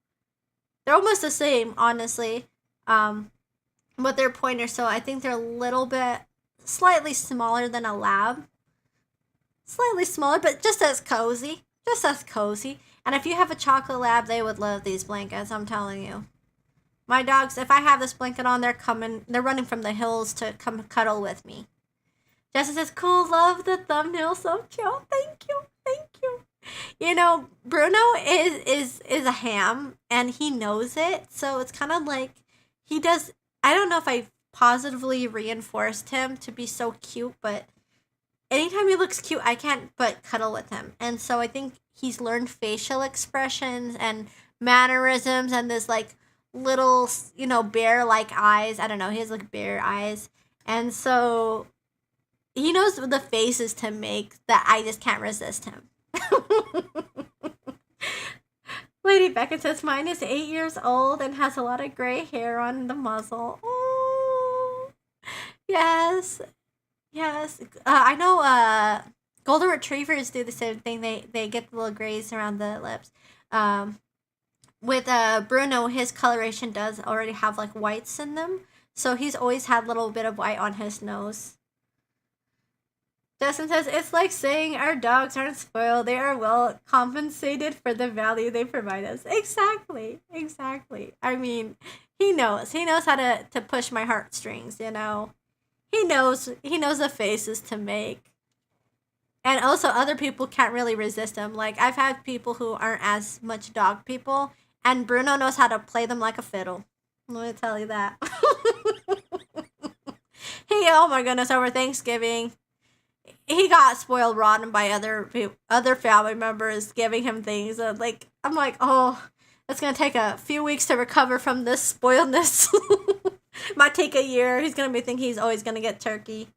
They're almost the same, honestly. But they're pointers, so I think they're a little bit slightly smaller than a lab. Slightly smaller, but just as cozy. Just as cozy. And if you have a chocolate lab, they would love these blankets, I'm telling you. My dogs, if I have this blanket on, they're running from the hills to come cuddle with me. Jessica says, cool, love the thumbnail, so cute. Thank you, thank you. You know, Bruno is a ham, and he knows it, so it's kind of like he does. I don't know if I positively reinforced him to be so cute, but anytime he looks cute, I can't but cuddle with him. And so I think he's learned facial expressions and mannerisms and this like little, bear-like eyes. I don't know, he has like bear eyes. And so he knows the faces to make that I just can't resist him. Lady Becca says mine is 8 years old and has a lot of gray hair on the muzzle. Oh, yes, yes. I know. Golden retrievers do the same thing. They get the little grays around the lips. With Bruno, his coloration does already have like whites in them, so he's always had a little bit of white on his nose. Justin says, it's like saying our dogs aren't spoiled. They are well compensated for the value they provide us. Exactly. Exactly. I mean, he knows. He knows how to push my heartstrings, you know. He knows the faces to make. And also other people can't really resist him. Like, I've had people who aren't as much dog people, and Bruno knows how to play them like a fiddle. Let me tell you that. Hey, oh my goodness, over Thanksgiving, he got spoiled rotten by other family members giving him things. I'm like, oh, it's gonna take a few weeks to recover from this spoiledness. Might take a year. He's gonna be thinking he's always gonna get turkey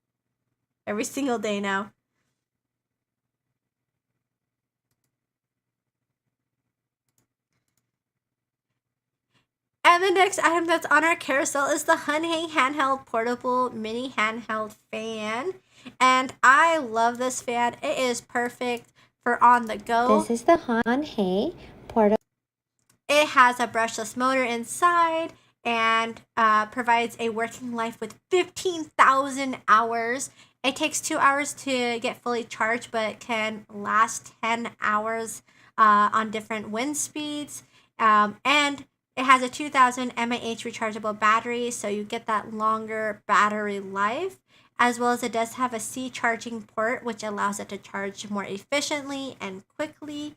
every single day now. And the next item that's on our carousel is the Hunhang handheld portable mini handheld fan. And I love this fan. It is perfect for on the go. This is the Hunhang portable. It has a brushless motor inside and provides a working life with 15,000 hours. It takes 2 hours to get fully charged, but it can last 10 hours on different wind speeds. And it has a 2000 mAh rechargeable battery, so you get that longer battery life, as well as it does have a C charging port, which allows it to charge more efficiently and quickly.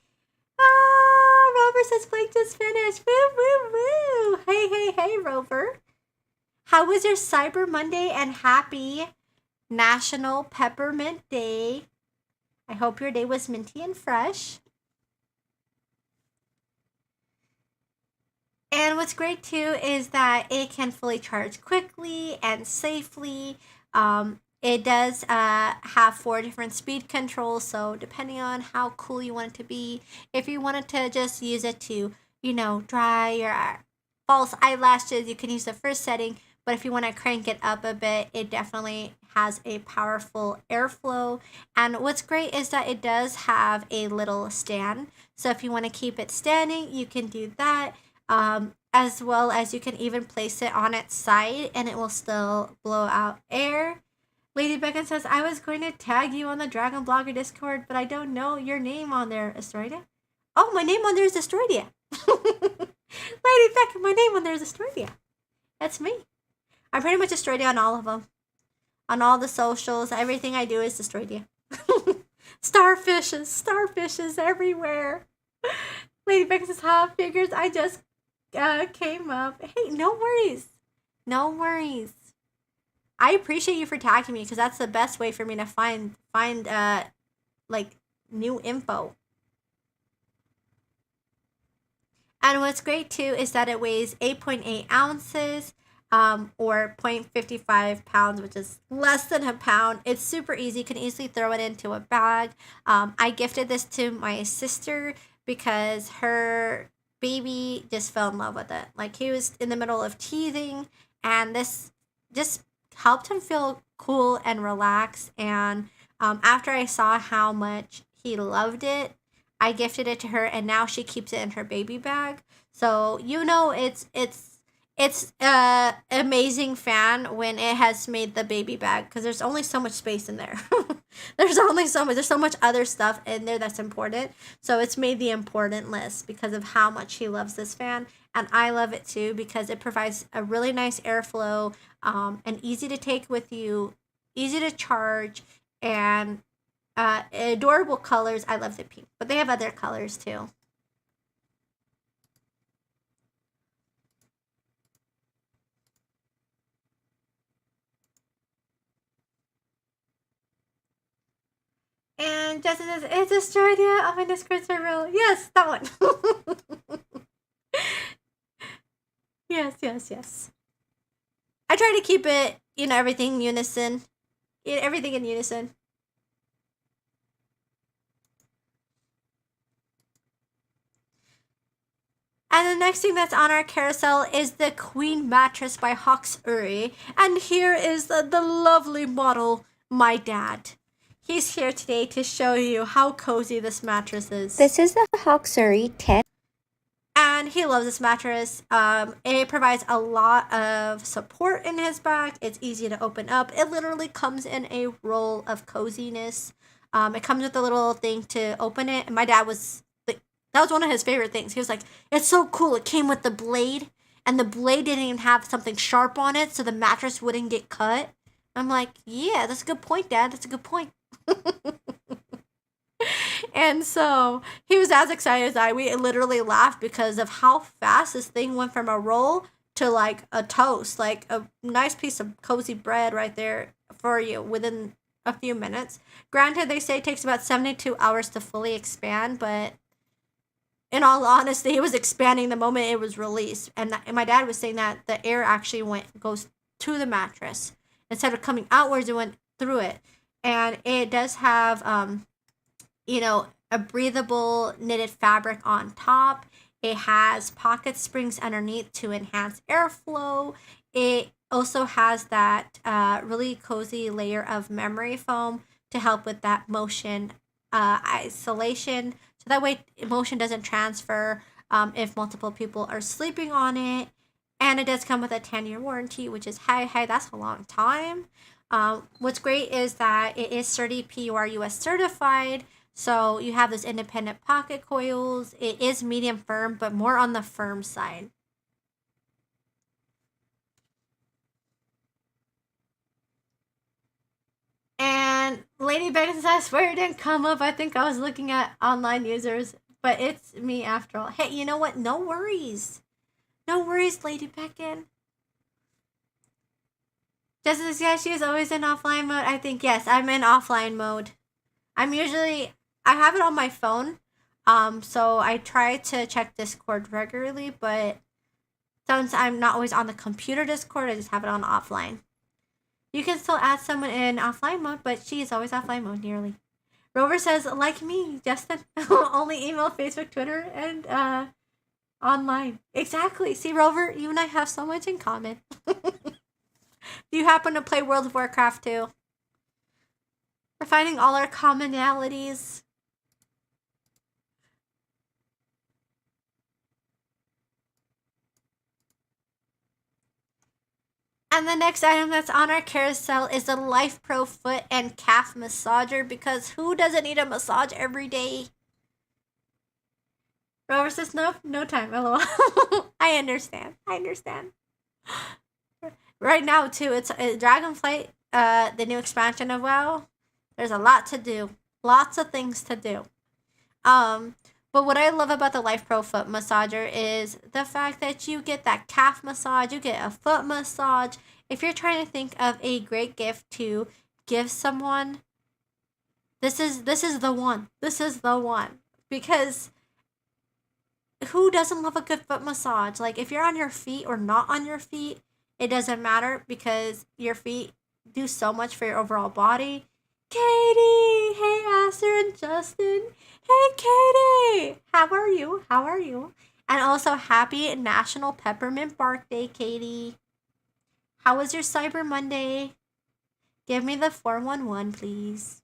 Rover says Blake just finished. Woo, woo, woo. Hey, hey, hey, Rover. How was your Cyber Monday and happy National Peppermint Day? I hope your day was minty and fresh. And what's great too is that it can fully charge quickly and safely. It does have 4 different speed controls, so depending on how cool you want it to be, if you wanted to just use it to, dry your false eyelashes, you can use the first setting. But if you want to crank it up a bit, it definitely has a powerful airflow. And what's great is that it does have a little stand. So if you want to keep it standing, you can do that. As well as you can even place it on its side and it will still blow out air. Lady Becca says, I was going to tag you on the Dragon Blogger Discord, but I don't know your name on there, Asteroida. Oh, my name on there is Asteroida. Lady Becca, my name on there is Asteroida. That's me. I'm pretty much Asteroida on all of them. On all the socials, everything I do is Asteroida. Starfishes everywhere. Lady Becca says, figures, I just came up. Hey, no worries. No worries. I appreciate you for tagging me because that's the best way for me to find new info. And what's great too is that it weighs 8.8 ounces. or 0.55 pounds, which is less than a pound. It's super easy. You can easily throw it into a bag. I gifted this to my sister because her baby just fell in love with it. Like, he was in the middle of teething, and this just helped him feel cool and relaxed. And after I saw how much he loved it, I gifted it to her, and now she keeps it in her baby bag. So it's amazing fan when it has made the baby bag, because there's only so much space in there. There's so much other stuff in there that's important. So it's made the important list because of how much he loves this fan, and I love it too because it provides a really nice airflow, and easy to take with you, easy to charge, and adorable colors. I love the pink, but they have other colors too. And Justin says, "It's Asteroida. Oh, my Discords are real." Yes, that one. Yes, yes, yes. I try to keep it, everything unison. Everything in unison. And the next thing that's on our carousel is the Queen Mattress by Hawks Uri. And here is the lovely model, my dad. He's here today to show you how cozy this mattress is. This is the Hawksuri 10. And he loves this mattress. It provides a lot of support in his back. It's easy to open up. It literally comes in a roll of coziness. It comes with a little thing to open it. And my dad that was one of his favorite things. He was like, "It's so cool. It came with the blade, and the blade didn't even have something sharp on it, so the mattress wouldn't get cut." I'm like, "Yeah, that's a good point, Dad. That's a good point." And so he was as excited as I. We literally laughed because of how fast this thing went from a roll to like a toast, like a nice piece of cozy bread right there for you within a few minutes. Granted, they say it takes about 72 hours to fully expand, but in all honesty, it was expanding the moment it was released. And my dad was saying that the air actually goes to the mattress. Instead of coming outwards, it went through it. And it does have, a breathable knitted fabric on top. It has pocket springs underneath to enhance airflow. It also has that really cozy layer of memory foam to help with that motion isolation. So that way motion doesn't transfer if multiple people are sleeping on it. And it does come with a 10-year warranty, which is, hey, that's a long time. What's great is that it is Sturdy PUR US certified. So you have those independent pocket coils. It is medium firm, but more on the firm side. And Lady Beckon says, "I swear it didn't come up. I think I was looking at online users, but it's me after all." Hey, you know what? No worries. No worries, Lady Beckon. Just as she is always in offline mode. I think, yes, I'm in offline mode. I have it on my phone. So I try to check Discord regularly, but since I'm not always on the computer Discord, I just have it on offline. You can still add someone in offline mode, but she is always offline mode nearly. Rover says, "Like me, Justin, only email, Facebook, Twitter, and online." Exactly. See, Rover, you and I have so much in common. Do you happen to play World of Warcraft too? We're finding all our commonalities. And the next item that's on our carousel is the Life Pro foot and calf massager, because who doesn't need a massage every day? Rover says, no time, lol. I understand. Right now, too, it's Dragonflight, the new expansion of WoW. There's a lot to do. Lots of things to do. But what I love about the Life Pro foot massager is the fact that you get that calf massage, you get a foot massage. If you're trying to think of a great gift to give someone, this is the one. This is the one. Because who doesn't love a good foot massage? Like, if you're on your feet or not on your feet, It doesn't matter because your feet do so much for your overall body. Katie! Hey, Aster and Justin. Hey, Katie! How are you? How are you? And also, happy National Peppermint Bark Day, Katie. How was your Cyber Monday? Give me the 411, please.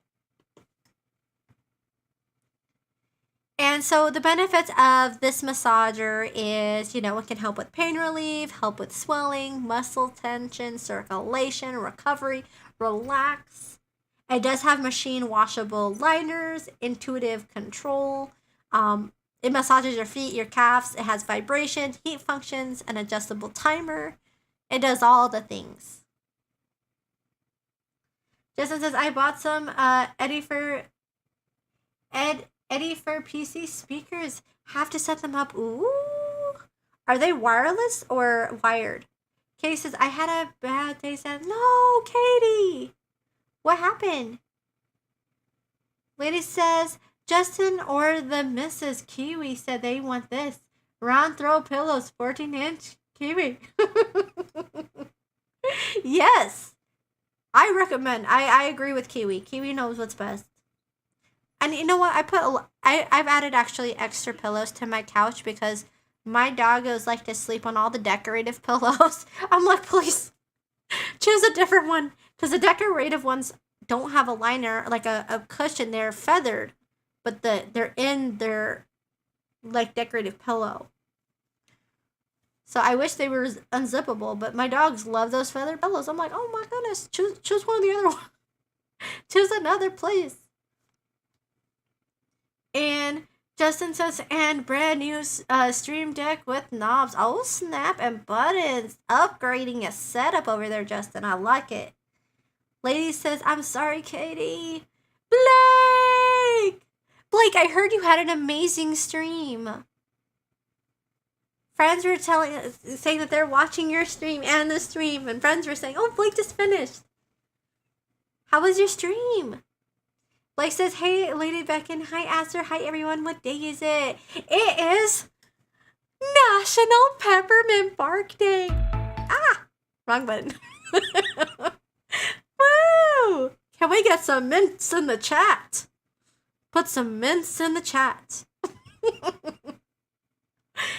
And so the benefits of this massager is, it can help with pain relief, help with swelling, muscle tension, circulation, recovery, relax. It does have machine washable liners, intuitive control. It massages your feet, your calves. It has vibration, heat functions, an adjustable timer. It does all the things. Justin says, I bought some Eddie for PC speakers. Have to set them up. Ooh. Are they wireless or wired? Katie says, I had a bad day. Said, no, Katie. What happened? Lady says, Justin or the Mrs. Kiwi said they want this. Round throw pillows, 14-inch Kiwi. Yes. I recommend. I agree with Kiwi. Kiwi knows what's best. And you know what? I've added actually extra pillows to my couch because my doggos like to sleep on all the decorative pillows. I'm like, please choose a different one because the decorative ones don't have a liner, like a cushion. They're feathered, but they're in their like decorative pillow. So I wish they were unzippable, but my dogs love those feathered pillows. I'm like, oh my goodness, choose one of the other ones. Choose another place. And Justin says, and brand new Stream Deck with knobs. Oh, snap, and buttons. Upgrading a setup over there, Justin. I like it. Lady says, I'm sorry, Katie. Blake! Blake, I heard you had an amazing stream. Friends were saying that they're watching your stream and the stream, and friends were saying, oh, Blake just finished. How was your stream? Blake says, hey, Lady Beckon. Hi, Aster. Hi, everyone. What day is it? It is National Peppermint Bark Day. Ah, wrong button. Woo! Can we get some mints in the chat? Put some mints in the chat.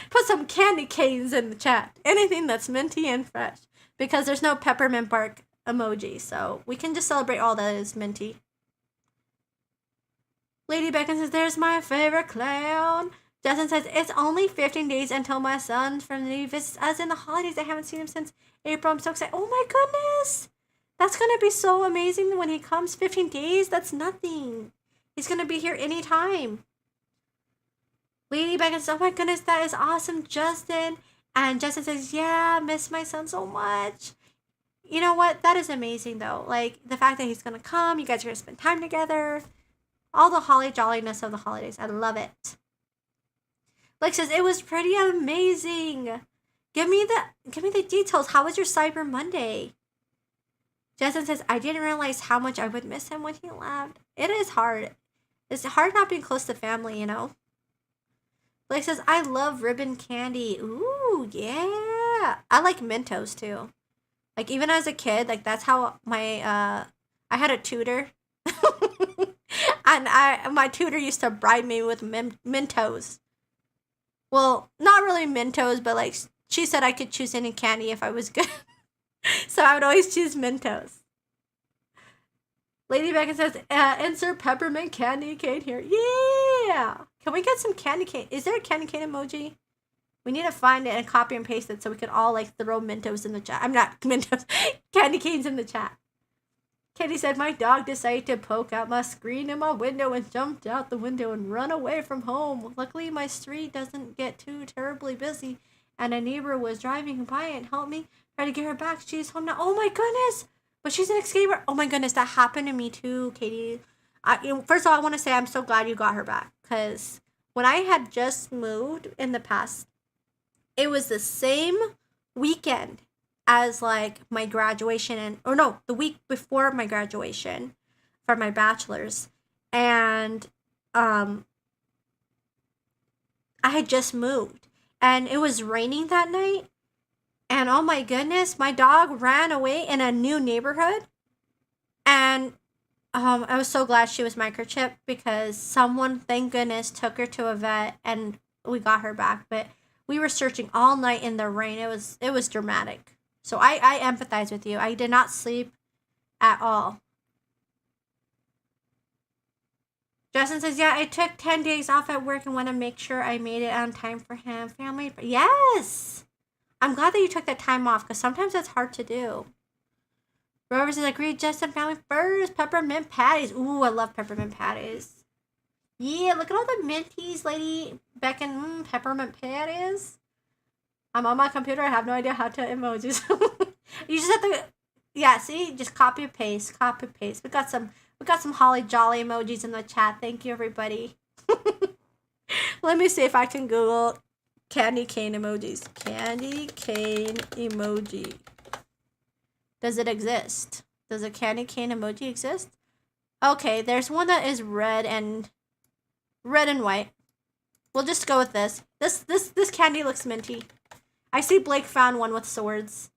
Put some candy canes in the chat. Anything that's minty and fresh. Because there's no peppermint bark emoji, so we can just celebrate all that is minty. Lady Beckon says, there's my favorite clown. Justin says, it's only 15 days until my son from the Navy visits us in the holidays. I haven't seen him since April. I'm so excited. Oh my goodness. That's going to be so amazing when he comes. 15 days? That's nothing. He's going to be here anytime. Lady Beckon says, oh my goodness, that is awesome, Justin. And Justin says, yeah, I miss my son so much. You know what? That is amazing, though. Like, the fact that he's going to come, you guys are going to spend time together. All the holly jolliness of the holidays. I love it. Blake says, it was pretty amazing. Give me the details. How was your Cyber Monday? Justin says, I didn't realize how much I would miss him when he left. It is hard. It's hard not being close to family, you know? Blake says, I love ribbon candy. Ooh, yeah. I like Mentos, too. Like, even as a kid, like, that's how I had a tutor. And my tutor used to bribe me with Mentos. Well, not really Mentos, but, like, she said I could choose any candy if I was good. So I would always choose Mentos. Lady Beckon says, insert peppermint candy cane here. Yeah! Can we get some candy cane? Is there a candy cane emoji? We need to find it and copy and paste it so we can all, like, throw Mentos in the chat. I'm not Mentos. Candy canes in the chat. Katie said, my dog decided to poke out my screen in my window and jumped out the window and run away from home. Luckily, my street doesn't get too terribly busy, and a neighbor was driving by and helped me try to get her back. She's home now. Oh, my goodness! But she's an escaper. Oh, my goodness, that happened to me, too, Katie. First of all, I want to say I'm so glad you got her back, because when I had just moved in the past, it was the same weekend as like my graduation the week before my graduation for my bachelor's, and I had just moved and it was raining that night, And oh my goodness, my dog ran away in a new neighborhood. And I was so glad she was microchipped because someone, thank goodness, took her to a vet and we got her back. But we were searching all night in the rain. It was dramatic. So I empathize with you. I did not sleep at all. Justin says, yeah, I took 10 days off at work and want to make sure I made it on time for him. Family, yes! I'm glad that you took that time off because sometimes that's hard to do. Rover says, agreed, Justin, family first. Peppermint patties. Ooh, I love peppermint patties. Yeah, look at all the minties, Lady Beckon. Peppermint patties. I'm on my computer. I have no idea how to emojis. You just have to, yeah, see? Just copy and paste. Copy and paste. We got some holly jolly emojis in the chat. Thank you, everybody. Let me see if I can Google candy cane emojis. Candy cane emoji. Does it exist? Does a candy cane emoji exist? Okay, there's one that is red and white. We'll just go with this. This candy looks minty. I see Blake found one with swords.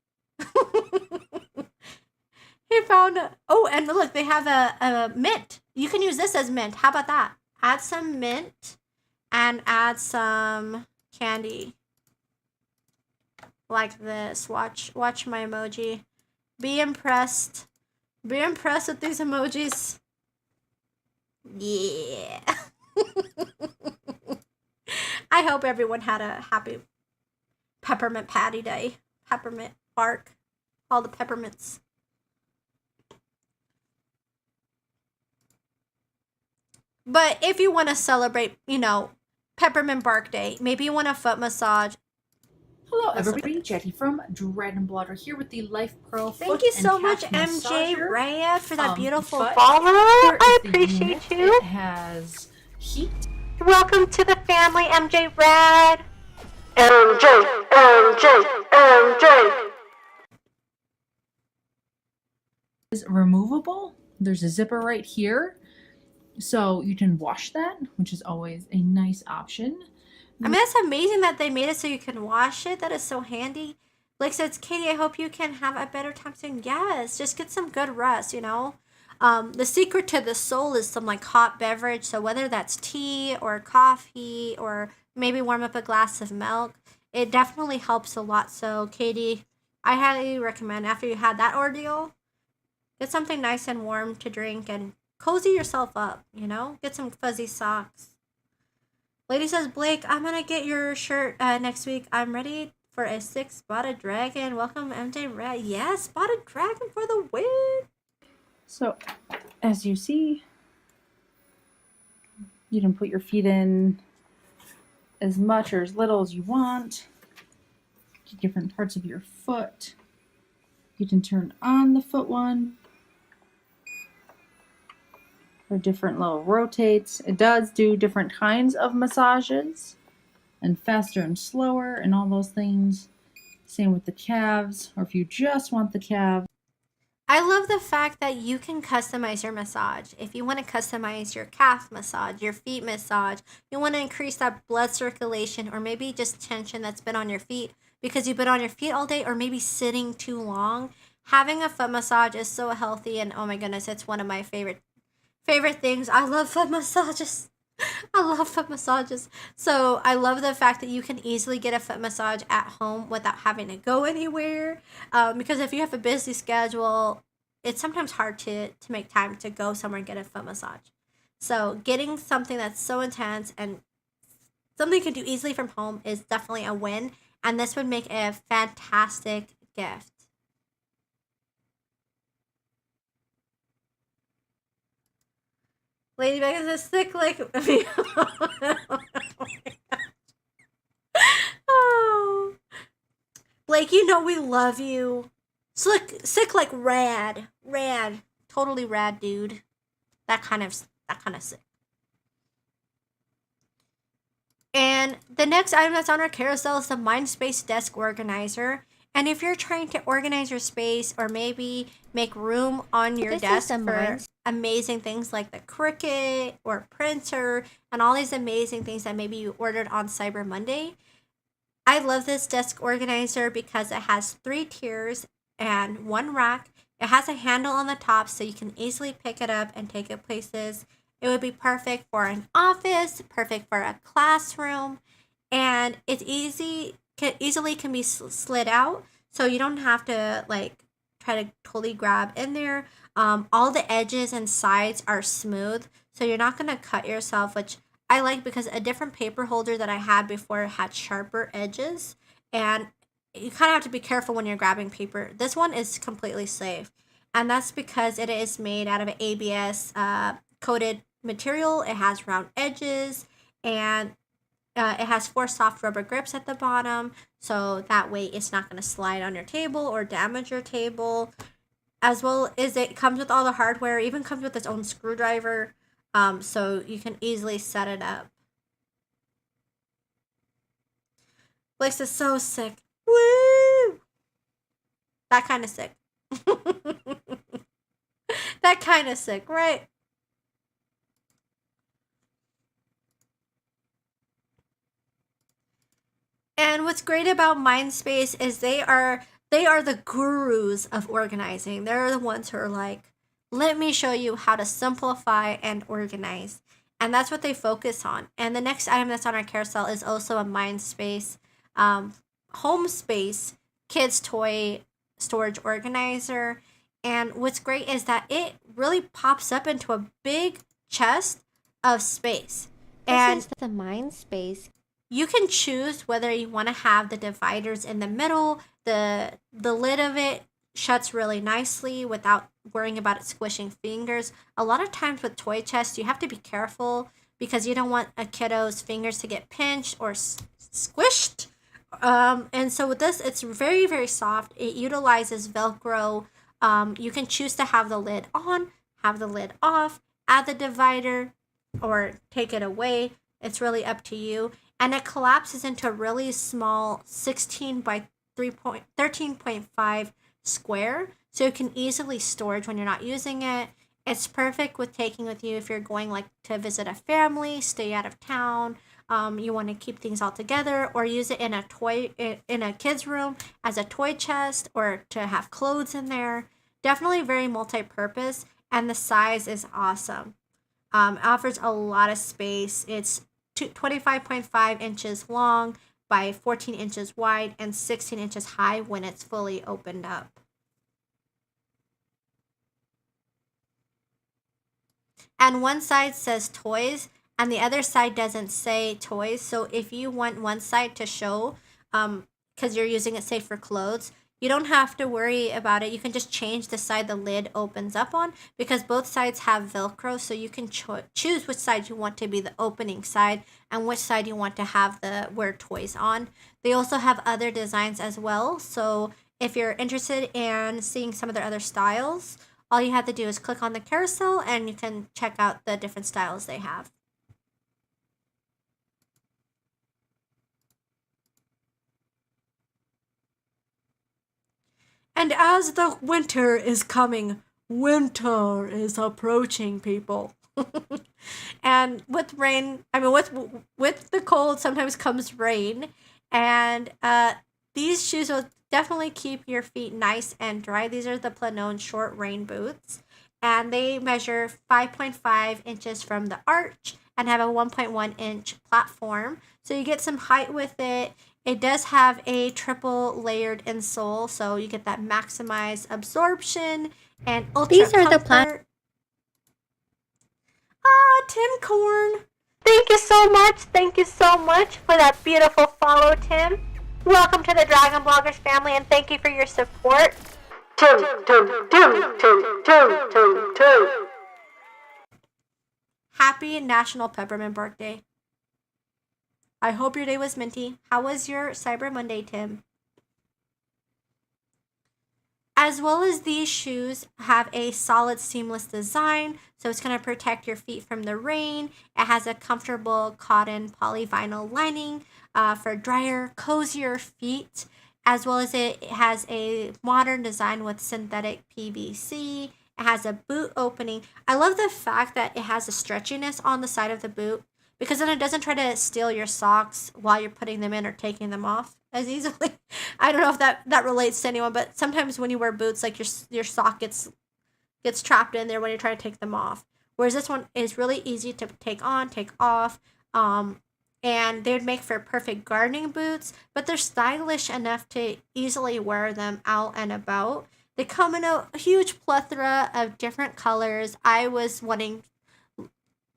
He found oh, and look, they have a mint. You can use this as mint. How about that? Add some mint and add some candy. Like this. Watch my emoji. Be impressed. Be impressed with these emojis. Yeah. I hope everyone had a happy peppermint patty day. Peppermint bark. All the peppermints. But if you want to celebrate, peppermint bark day, maybe you want a foot massage. Hello, everybody. Jetty from Dragon Blotter here with the Life Pro Thank Foot you and so much, Calf MJ Massager. Raya, for that beautiful But follow. here I is the appreciate unit. you. It has heat. Welcome to the family, MJ Rad. MJ. Is removable. There's a zipper right here, so you can wash that, which is always a nice option. I mean, that's amazing that they made it so you can wash it. That is so handy. Blake says, Katie, I hope you can have a better time soon. Yes, just get some good rest, The secret to the soul is some like hot beverage. So whether that's tea or coffee or maybe warm up a glass of milk, it definitely helps a lot. So Katie, I highly recommend after you had that ordeal, get something nice and warm to drink and cozy yourself up, Get some fuzzy socks. Lady says, Blake, I'm going to get your shirt next week. I'm ready for a 6 spotted dragon. Welcome, MJ Red. Yes, spotted dragon for the win. So, as you see, you can put your feet in as much or as little as you want to different parts of your foot. You can turn on the foot one for different little rotates. It does do different kinds of massages and faster and slower and all those things. Same with the calves, or if you just want the calves. I love the fact that you can customize your massage. If you want to customize your calf massage, your feet massage, you want to increase that blood circulation or maybe just tension that's been on your feet because you've been on your feet all day or maybe sitting too long. Having a foot massage is so healthy and oh my goodness, it's one of my favorite things. I love foot massages. So I love the fact that you can easily get a foot massage at home without having to go anywhere. Because if you have a busy schedule, it's sometimes hard to make time to go somewhere and get a foot massage. So getting something that's so intense and something you can do easily from home is definitely a win. And this would make a fantastic gift. Lady Megan says sick like me. Oh. Blake, we love you. Sick like rad. Totally rad, dude. That kind of sick. And the next item that's on our carousel is the Mindspace Desk Organizer. And if you're trying to organize your space or maybe make room on your desk for amazing things like the Cricut or printer and all these amazing things that maybe you ordered on Cyber Monday, I love this desk organizer because it has 3 tiers and 1 rack. It has a handle on the top so you can easily pick it up and take it places. It would be perfect for an office, perfect for a classroom, and it's easily can be slid out, so you don't have to like try to totally grab in there. All the edges and sides are smooth, so you're not gonna cut yourself, which I like because a different paper holder that I had before had sharper edges, and you kind of have to be careful when you're grabbing paper. This one is completely safe, and that's because it is made out of an ABS coated material. It has round edges, and it has 4 soft rubber grips at the bottom, so that way it's not going to slide on your table or damage your table. As well as it comes with all the hardware, even comes with its own screwdriver, so you can easily set it up. Blaze is so sick. Woo! That kind of sick. That kind of sick, right? And what's great about Mindspace is they are the gurus of organizing. They're the ones who are like, let me show you how to simplify and organize. And that's what they focus on. And the next item that's on our carousel is also a Mindspace um, home space kids toy storage organizer. And what's great is that it really pops up into a big chest of space. And This is the mind space. you can choose whether you want to have the dividers in the middle. The lid of it shuts really nicely without worrying about it squishing fingers. A lot of times with toy chests, you have to be careful because you don't want a kiddo's fingers to get pinched or squished. And so with this, it's very, very soft. It utilizes Velcro. You can choose to have the lid on, have the lid off, add the divider, or take it away. It's really up to you. And it collapses into a really small 16 by 13.5 square. So you can easily storage when you're not using it. It's perfect with taking with you if you're going like to visit a family, stay out of town. You want to keep things all together, or use it in a kid's room as a toy chest, or to have clothes in there. Definitely very multi-purpose, and the size is awesome. It offers a lot of space. It's 25.5 inches long by 14 inches wide and 16 inches high when it's fully opened up. And one side says toys and the other side doesn't say toys. So if you want one side to show, because you're using it, say, for clothes, you don't have to worry about it. You can just change the side the lid opens up on, because both sides have Velcro. So you can choose which side you want to be the opening side and which side you want to have the wear toys on. They also have other designs as well. So if you're interested in seeing some of their other styles, all you have to do is click on the carousel and you can check out the different styles they have. And as the winter is coming, winter is approaching, people. And with rain, I mean, with the cold sometimes comes rain, and these shoes will definitely keep your feet nice and dry. These are the Planone short rain boots, and they measure 5.5 inches from the arch and have a 1.1 inch platform, so you get some height with it. It does have a triple layered insole, so you get that maximized absorption and ultra These are the comfort. Ah, Tim Corn. Thank you so much. Thank you so much for that beautiful follow, Tim. Welcome to the Dragon Bloggers family, and thank you for your support. Tim. Happy National Peppermint Birthday. I hope your day was minty. How was your Cyber Monday, Tim? As well as these shoes have a solid seamless design, so it's going to protect your feet from the rain. It has a comfortable cotton polyvinyl lining for drier, cozier feet, as well as it has a modern design with synthetic PVC. It has a boot opening. I love the fact that it has a stretchiness on the side of the boot, because then it doesn't try to steal your socks while you're putting them in or taking them off as easily. I don't know if that relates to anyone, but sometimes when you wear boots, like your sock gets trapped in there when you're trying to take them off. Whereas this one is really easy to take on, take off. And they would make for perfect gardening boots, but they're stylish enough to easily wear them out and about. They come in a huge plethora of different colors. I was wanting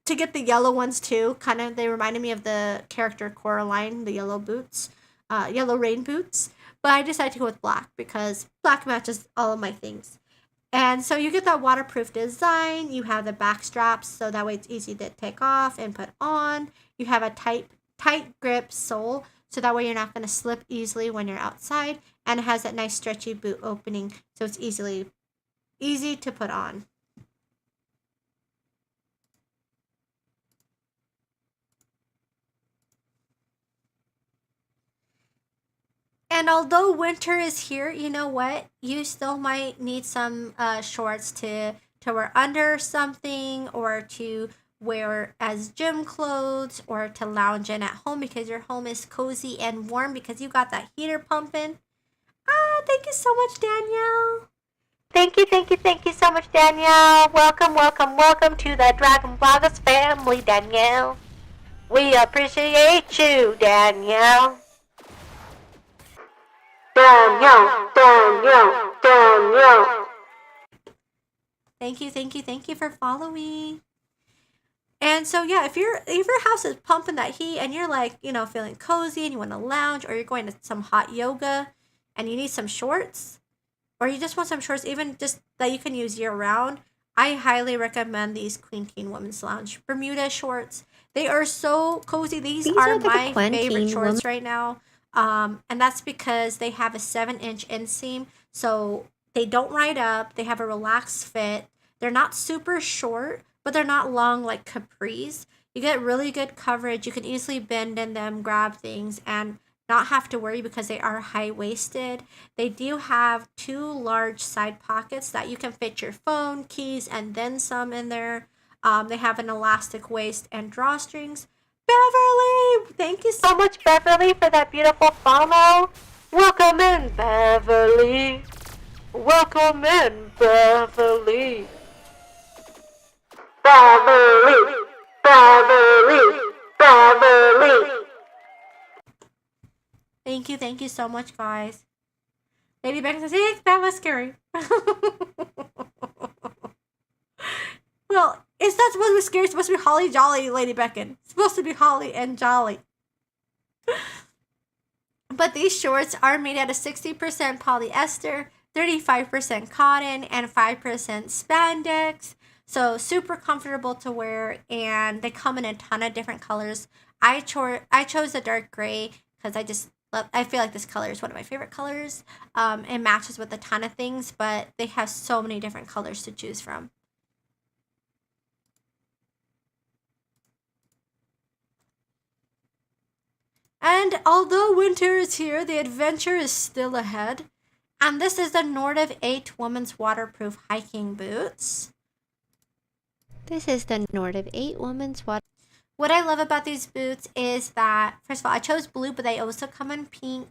to get the yellow ones too. Kind of, they reminded me of the character Coraline, the yellow boots, yellow rain boots. But I decided to go with black because black matches all of my things. And so you get that waterproof design. You have the back straps, so that way it's easy to take off and put on. You have a tight grip sole, so that way you're not going to slip easily when you're outside. And it has that nice stretchy boot opening, so it's easy to put on. And although winter is here, you know what? You still might need some shorts to wear under something, or to wear as gym clothes, or to lounge in at home because your home is cozy and warm because you got that heater pumping. Thank you so much, Danielle. Thank you so much, Danielle. Welcome to the Dragon Bloggers family, Danielle. We appreciate you, Danielle. Danielle. Thank you for following. And so yeah, if your house is pumping that heat and you're like, feeling cozy and you want to lounge, or you're going to some hot yoga and you need some shorts, or you just want some shorts even just that you can use year round, I highly recommend these Queen Teen Women's Lounge Bermuda shorts. They are so cozy. These are my favorite shorts right now. And that's because they have a 7-inch inseam, so they don't ride up. They have a relaxed fit. They're not super short, but they're not long like capris. You get really good coverage. You can easily bend in them, grab things, and not have to worry because they are high-waisted. They do have 2 large side pockets that you can fit your phone, keys, and then some in there. They have an elastic waist and drawstrings. Beverly! Thank you so much, Beverly, for that beautiful follow. Welcome in, Beverly. Welcome in, Beverly. Beverly. Thank you so much, guys. Lady Becca says, hey, that was scary. Well, it's not supposed to be scary. It's supposed to be holly jolly, Lady Beckon. It's supposed to be holly and jolly. But these shorts are made out of 60% polyester, 35% cotton, and 5% spandex. So super comfortable to wear, and they come in a ton of different colors. I chose the dark gray because I feel like this color is one of my favorite colors. It matches with a ton of things, but they have so many different colors to choose from. And although winter is here, the adventure is still ahead. And this is the Nordic 8 Women's Waterproof Hiking Boots. This is the Nordic 8 Women's Water. What I love about these boots is that, first of all, I chose blue, but they also come in pink.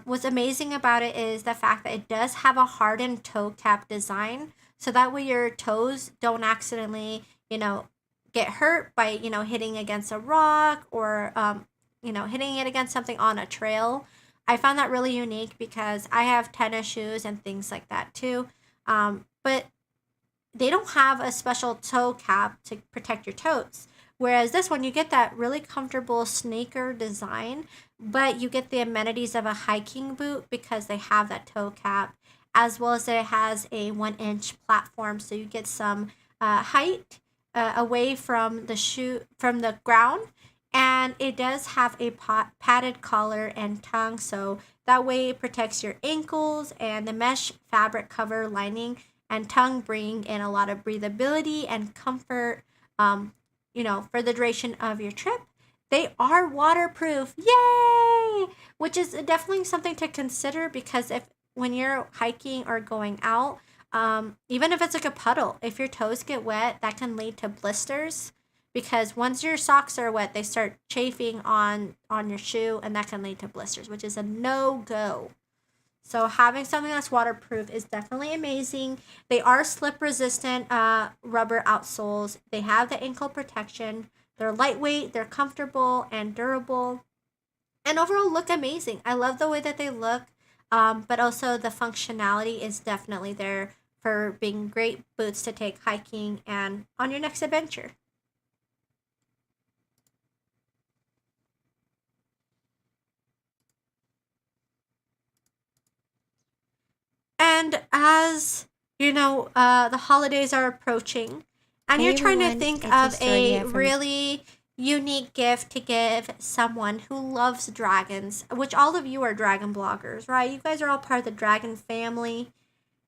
What's amazing about it is the fact that it does have a hardened toe cap design. So that way your toes don't accidentally, get hurt by, hitting against a rock, or, hitting it against something on a trail. I found that really unique because I have tennis shoes and things like that too. But they don't have a special toe cap to protect your toes. Whereas this one, you get that really comfortable sneaker design, but you get the amenities of a hiking boot because they have that toe cap, as well as it has a 1-inch platform, so you get some height away from the ground. And it does have a padded collar and tongue, so that way it protects your ankles, and the mesh fabric cover lining and tongue bring in a lot of breathability and comfort, for the duration of your trip. They are waterproof, yay! Which is definitely something to consider, because when you're hiking or going out, even if it's like a puddle, if your toes get wet, that can lead to blisters. because once your socks are wet, they start chafing on your shoe, and that can lead to blisters, which is a no-go. So having something that's waterproof is definitely amazing. They are slip resistant rubber outsoles. They have the ankle protection. They're lightweight, they're comfortable and durable, and overall look amazing. I love the way that they look, but also the functionality is definitely there for being great boots to take hiking and on your next adventure. And as you know, the holidays are approaching, and Hey you're trying to everyone, think it's of a Asteroida from really unique gift to give someone who loves dragons, which all of you are dragon bloggers, right? You guys are all part of the dragon family,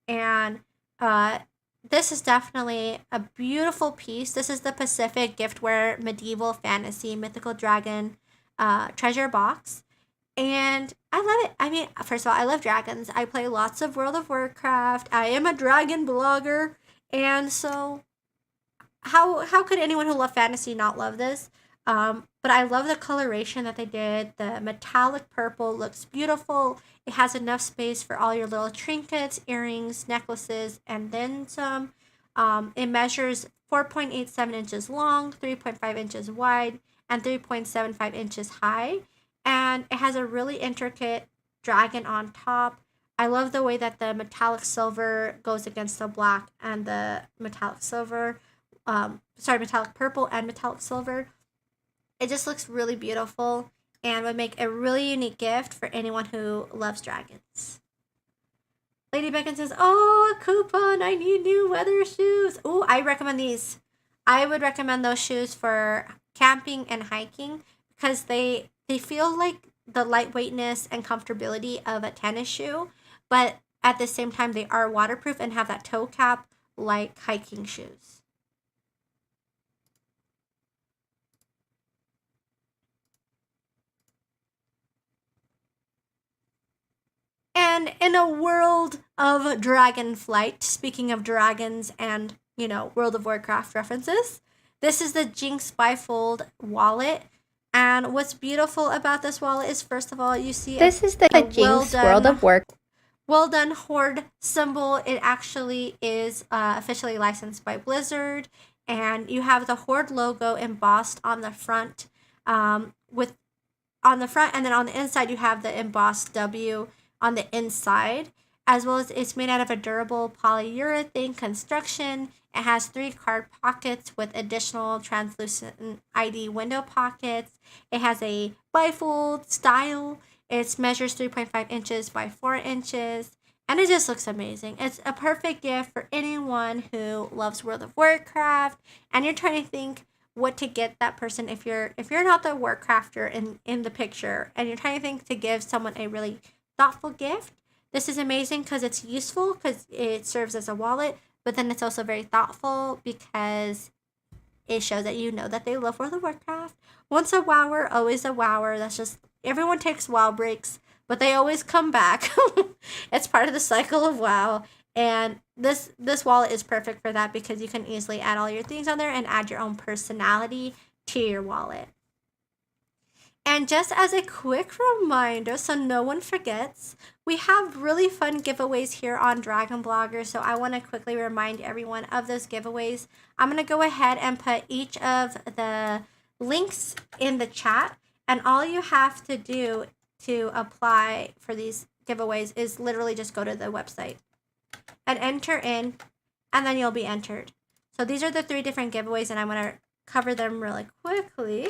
and uh, this is definitely a beautiful piece. This is the Pacific Giftware Medieval Fantasy Mythical Dragon treasure box. And I love it. I mean, first of all, I love dragons. I play lots of World of Warcraft. I am a dragon blogger. And so how could anyone who loves fantasy not love this? But I love the coloration that they did. The metallic purple looks beautiful. It has enough space for all your little trinkets, earrings, necklaces, and then some. It measures 4.87 inches long, 3.5 inches wide, and 3.75 inches high. And it has a really intricate dragon on top. I love the way that the metallic silver goes against the black and the metallic silver. Metallic purple and metallic silver. It just looks really beautiful and would make a really unique gift for anyone who loves dragons. Lady Beckon says, "Oh, a coupon! I need new weather shoes." Oh, I recommend these. I would recommend those shoes for camping and hiking because they feel like the lightweightness and comfortability of a tennis shoe, but at the same time they are waterproof and have that toe cap like hiking shoes. And in a world of Dragonflight, speaking of dragons and, World of Warcraft references, this is the Jinx Bifold wallet. And what's beautiful about this wallet is, first of all, you see This is the Jinx World of Work. well done horde symbol. It actually is officially licensed by Blizzard, and you have the horde logo embossed on the front, with on the front, and then on the inside you have the embossed W on the inside, as well as it's made out of a durable polyurethane construction. It has 3 card pockets with additional translucent ID window pockets. It has a bifold style. It measures 3.5 inches by 4 inches, and it just looks amazing. It's a perfect gift for anyone who loves World of Warcraft, and you're trying to think what to get that person if you're not the Warcrafter in the picture, and you're trying to think to give someone a really thoughtful gift. This is amazing because it's useful because it serves as a wallet, but then it's also very thoughtful because it shows that you know that they love World of Warcraft. Once a wower, always a wower. That's just, everyone takes WoW breaks, but they always come back. It's part of the cycle of WoW. And this wallet is perfect for that because you can easily add all your things on there and add your own personality to your wallet. And just as a quick reminder, so no one forgets, we have really fun giveaways here on Dragon Blogger. So I want to quickly remind everyone of those giveaways. I'm going to go ahead and put each of the links in the chat. And all you have to do to apply for these giveaways is literally just go to the website and enter in, and then you'll be entered. So these are the 3 different giveaways, and I'm going to cover them really quickly.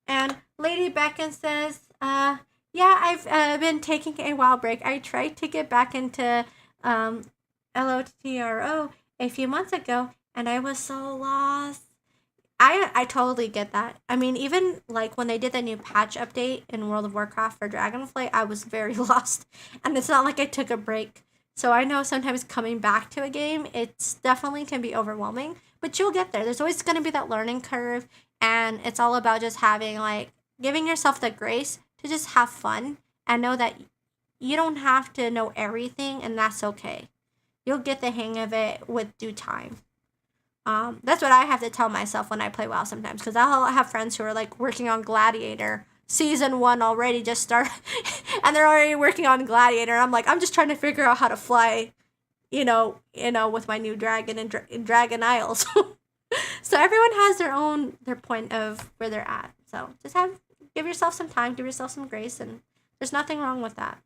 And Lady Beckon says, yeah, I've been taking a while break. I tried to get back into LOTRO a few months ago, and I was so lost. I totally get that. I mean, even like when they did the new patch update in World of Warcraft for Dragonflight, I was very lost. And it's not like I took a break. So I know sometimes coming back to a game, it's definitely can be overwhelming, but you'll get there. There's always going to be that learning curve, and it's all about just having, like, giving yourself the grace to just have fun and know that you don't have to know everything, and that's okay. You'll get the hang of it with due time. That's what I have to tell myself when I play WoW sometimes, because I'll have friends who are like working on Gladiator season 1 already, just start, and they're already working on Gladiator. I'm like, I'm just trying to figure out how to fly, with my new dragon in Dragon Isles. So everyone has their point of where they're at. So just give yourself some time, give yourself some grace, and there's nothing wrong with that.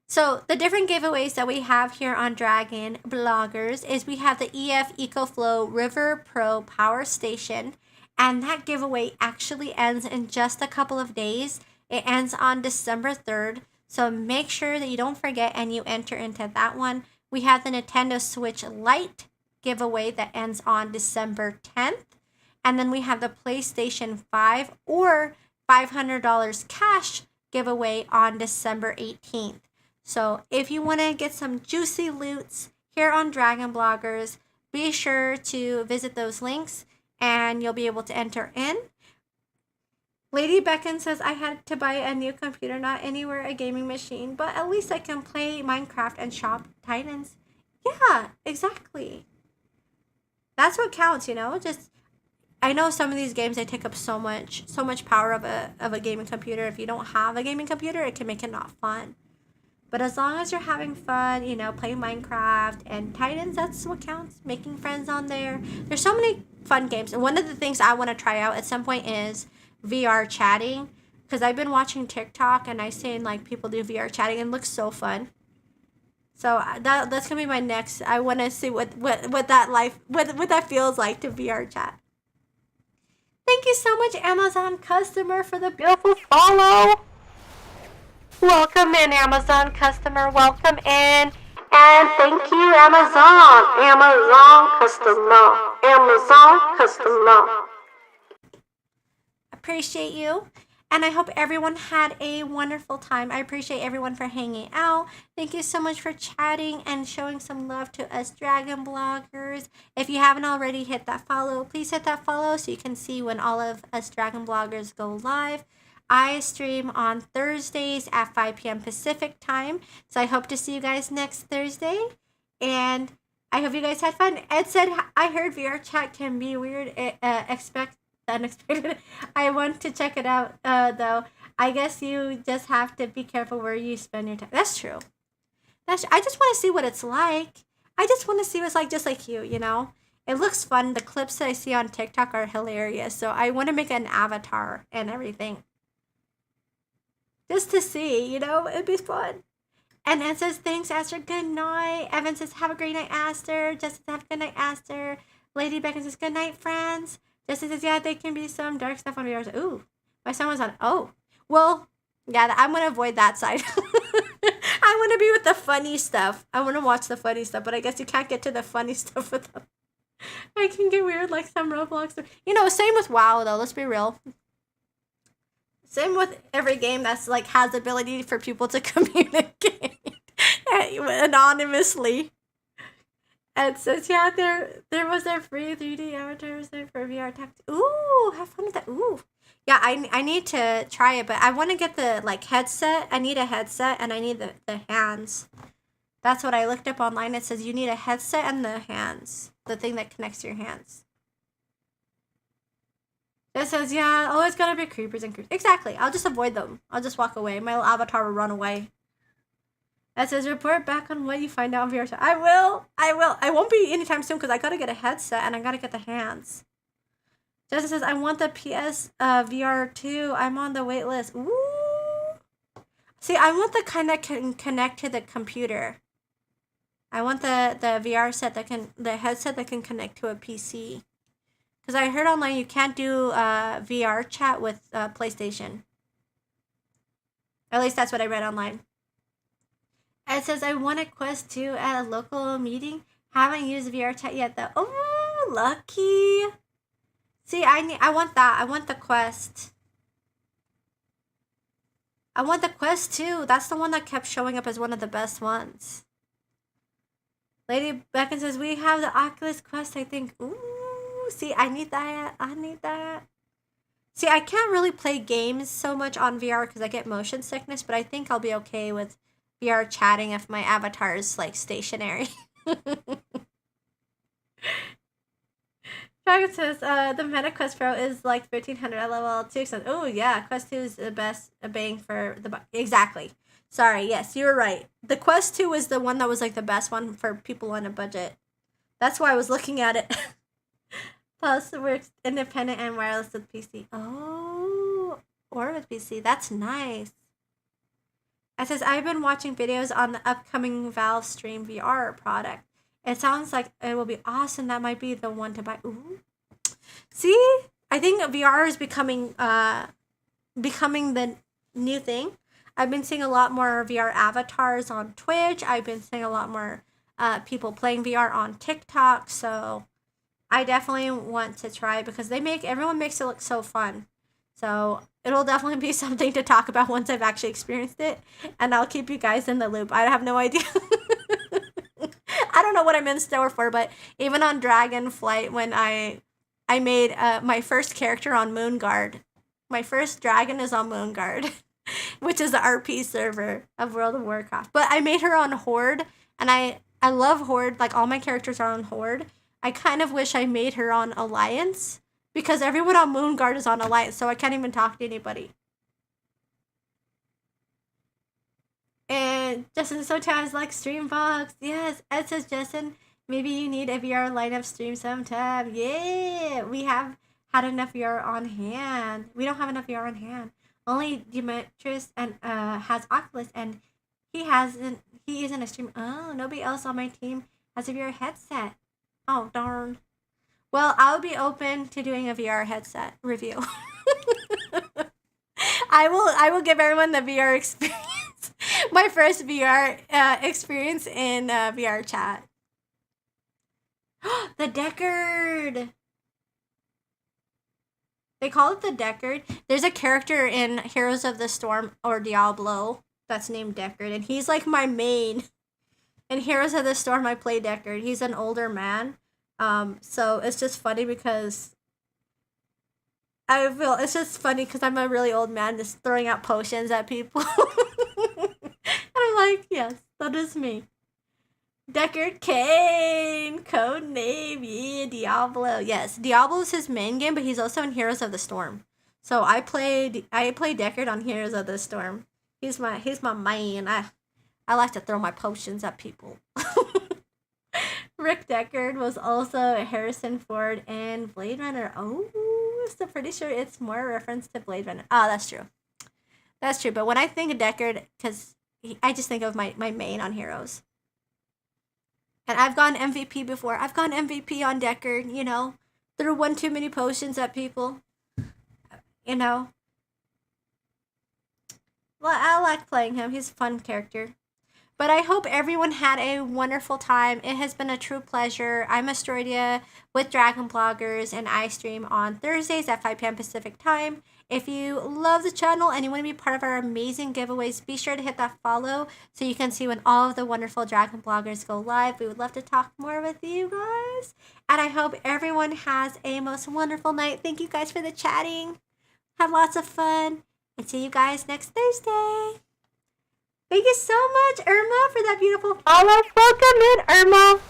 So the different giveaways that we have here on Dragon Bloggers is we have the EF EcoFlow River Pro Power Station, and that giveaway actually ends in just a couple of days. It ends on December 3rd, so make sure that you don't forget and you enter into that one. We have the Nintendo Switch Lite giveaway that ends on December 10th, and then we have the PlayStation 5 or $500 cash giveaway on December 18th. So if you want to get some juicy loots here on Dragon Bloggers, be sure to visit those links and you'll be able to enter in. Lady Beckon says, I had to buy a new computer, not anywhere a gaming machine, but at least I can play Minecraft and shop Titans. Yeah, exactly. That's what counts, just, I know some of these games, they take up so much power of a gaming computer. If you don't have a gaming computer, it can make it not fun. But as long as you're having fun, playing Minecraft and Titans, that's what counts. Making friends on there. There's so many fun games. And one of the things I want to try out at some point is VR chatting. Because I've been watching TikTok and I've seen people do VR chatting and it looks so fun. So that's going to be my next. I want to see what that feels like to VR chat. Thank you so much, Amazon customer, for the beautiful follow. Welcome in, Amazon customer. Welcome in. And thank you, Amazon. Amazon customer. Appreciate you. And I hope everyone had a wonderful time. I appreciate everyone for hanging out. Thank you so much for chatting and showing some love to us Dragon Bloggers. If you haven't already hit that follow, please hit that follow so you can see when all of us Dragon Bloggers go live. I stream on Thursdays at 5 p.m. Pacific time. So I hope to see you guys next Thursday. And I hope you guys had fun. Ed said, I heard VR chat can be weird. Expect the unexpected. I want to check it out, though. I guess you just have to be careful where you spend your time. That's true. I just want to see what it's like. I just want to see what it's like, just like you, It looks fun. The clips that I see on TikTok are hilarious. So I want to make an avatar and everything. Just to see, it'd be fun. And Ed says, thanks, Aster. Good night. Evan says, have a great night, Aster. Justin says, have a good night, Aster. Lady Beckon says, good night, friends. Justin says, yeah, there can be some dark stuff on VR. Ooh, my son was on. Oh, well, yeah, I'm going to avoid that side. I want to be with the funny stuff. I want to watch the funny stuff, but I guess you can't get to the funny stuff with them. I can get weird like some Roblox. Same with WoW, though. Let's be real. Same with every game that's has the ability for people to communicate anonymously. And it says, yeah, there was their free 3D avatars there for VR tech. Ooh, have fun with that. Ooh. Yeah, I need to try it, but I want to get the headset. I need a headset and I need the hands. That's what I looked up online. It says you need a headset and the hands. The thing that connects your hands. It says, yeah, always gotta be creepers and creepers. Exactly. I'll just avoid them. I'll just walk away. My little avatar will run away. It says, report back on what you find out on VR. I will. I won't be anytime soon because I gotta get a headset and I gotta get the hands. Justin says, I want the PS VR too. I'm on the wait list. Ooh. See, I want the kind that can connect to the computer. I want the VR set the headset that can connect to a PC. Because I heard online you can't do VR chat with PlayStation. At least that's what I read online. It says, I won a Quest 2 at a local meeting. Haven't used VR chat yet, though. Oh, lucky. See, I want that. I want the Quest. I want the Quest 2. That's the one that kept showing up as one of the best ones. Lady Beckon says, we have the Oculus Quest, I think. Ooh. See, I need that. See, I can't really play games so much on VR because I get motion sickness, but I think I'll be okay with VR chatting if my avatar is stationary. Dragon says, the Meta Quest Pro is like 1500 at level 2. Oh, yeah, Quest 2 is the best bang for the exactly. Sorry, yes, you were right. The Quest 2 was the one that was like the best one for people on a budget. That's why I was looking at it. Plus, we're independent and wireless with PC. Oh, or with PC. That's nice. It says, I've been watching videos on the upcoming Valve Stream VR product. It sounds like it will be awesome. That might be the one to buy. Ooh. See? I think VR is becoming the new thing. I've been seeing a lot more VR avatars on Twitch. I've been seeing a lot more people playing VR on TikTok. So I definitely want to try it because everyone makes it look so fun. So it'll definitely be something to talk about once I've actually experienced it, and I'll keep you guys in the loop. I have no idea. I don't know what I'm in store for, but even on Dragonflight, when I made my first character on Moonguard, my first dragon is on Moonguard, which is the RP server of World of Warcraft. But I made her on Horde, and I love Horde. Like all my characters are on Horde. I kind of wish I made her on Alliance, because everyone on Moonguard is on Alliance, so I can't even talk to anybody. And Justin sometimes like Streambox. Yes, Ed says, Justin, maybe you need a VR lineup stream sometime. Yeah, we have had enough VR on hand. We don't have enough VR on hand. Only Demetrius and has Oculus, and he isn't a streamer. Oh, nobody else on my team has a VR headset. Oh, darn. Well, I'll be open to doing a VR headset review. I will give everyone the VR experience. My first VR experience in VR chat. The Deckard. They call it the Deckard. There's a character in Heroes of the Storm or Diablo that's named Deckard, and he's like my main. In Heroes of the Storm, I play Deckard. He's an older man. So it's just funny because it's just funny because I'm a really old man just throwing out potions at people. And I'm like, yes, that is me. Deckard Cain, code name, yeah, Diablo. Yes, Diablo is his main game, but he's also in Heroes of the Storm. So I play Deckard on Heroes of the Storm. He's my main. I like to throw my potions at people. Rick Deckard was also Harrison Ford in Blade Runner. Oh, so pretty sure it's more a reference to Blade Runner. Oh, that's true. That's true. But when I think of Deckard, because I just think of my main on Heroes. And I've gone MVP before. I've gone MVP on Deckard, threw one too many potions at people. Well, I like playing him. He's a fun character. But I hope everyone had a wonderful time. It has been a true pleasure. I'm Asteroida with Dragon Bloggers, and I stream on Thursdays at 5 p.m. Pacific Time. If you love the channel and you want to be part of our amazing giveaways, be sure to hit that follow so you can see when all of the wonderful Dragon Bloggers go live. We would love to talk more with you guys. And I hope everyone has a most wonderful night. Thank you guys for the chatting. Have lots of fun. And see you guys next Thursday. Thank you so much, Irma, for that beautiful follow. Welcome in, Irma.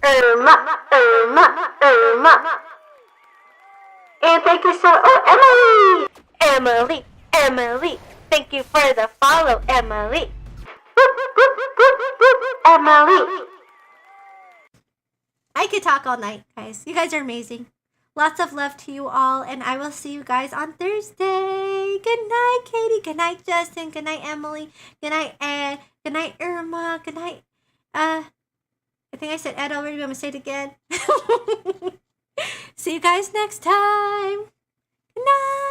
Irma. And thank you so... Oh, Emily. Thank you for the follow, Emily. Emily. I could talk all night, guys. You guys are amazing. Lots of love to you all, and I will see you guys on Thursday. Good night, Katie. Good night, Justin. Good night, Emily. Good night, Ed. Good night, Irma. Good night, I think I said Ed already, but I'm going to say it again. See you guys next time. Good night.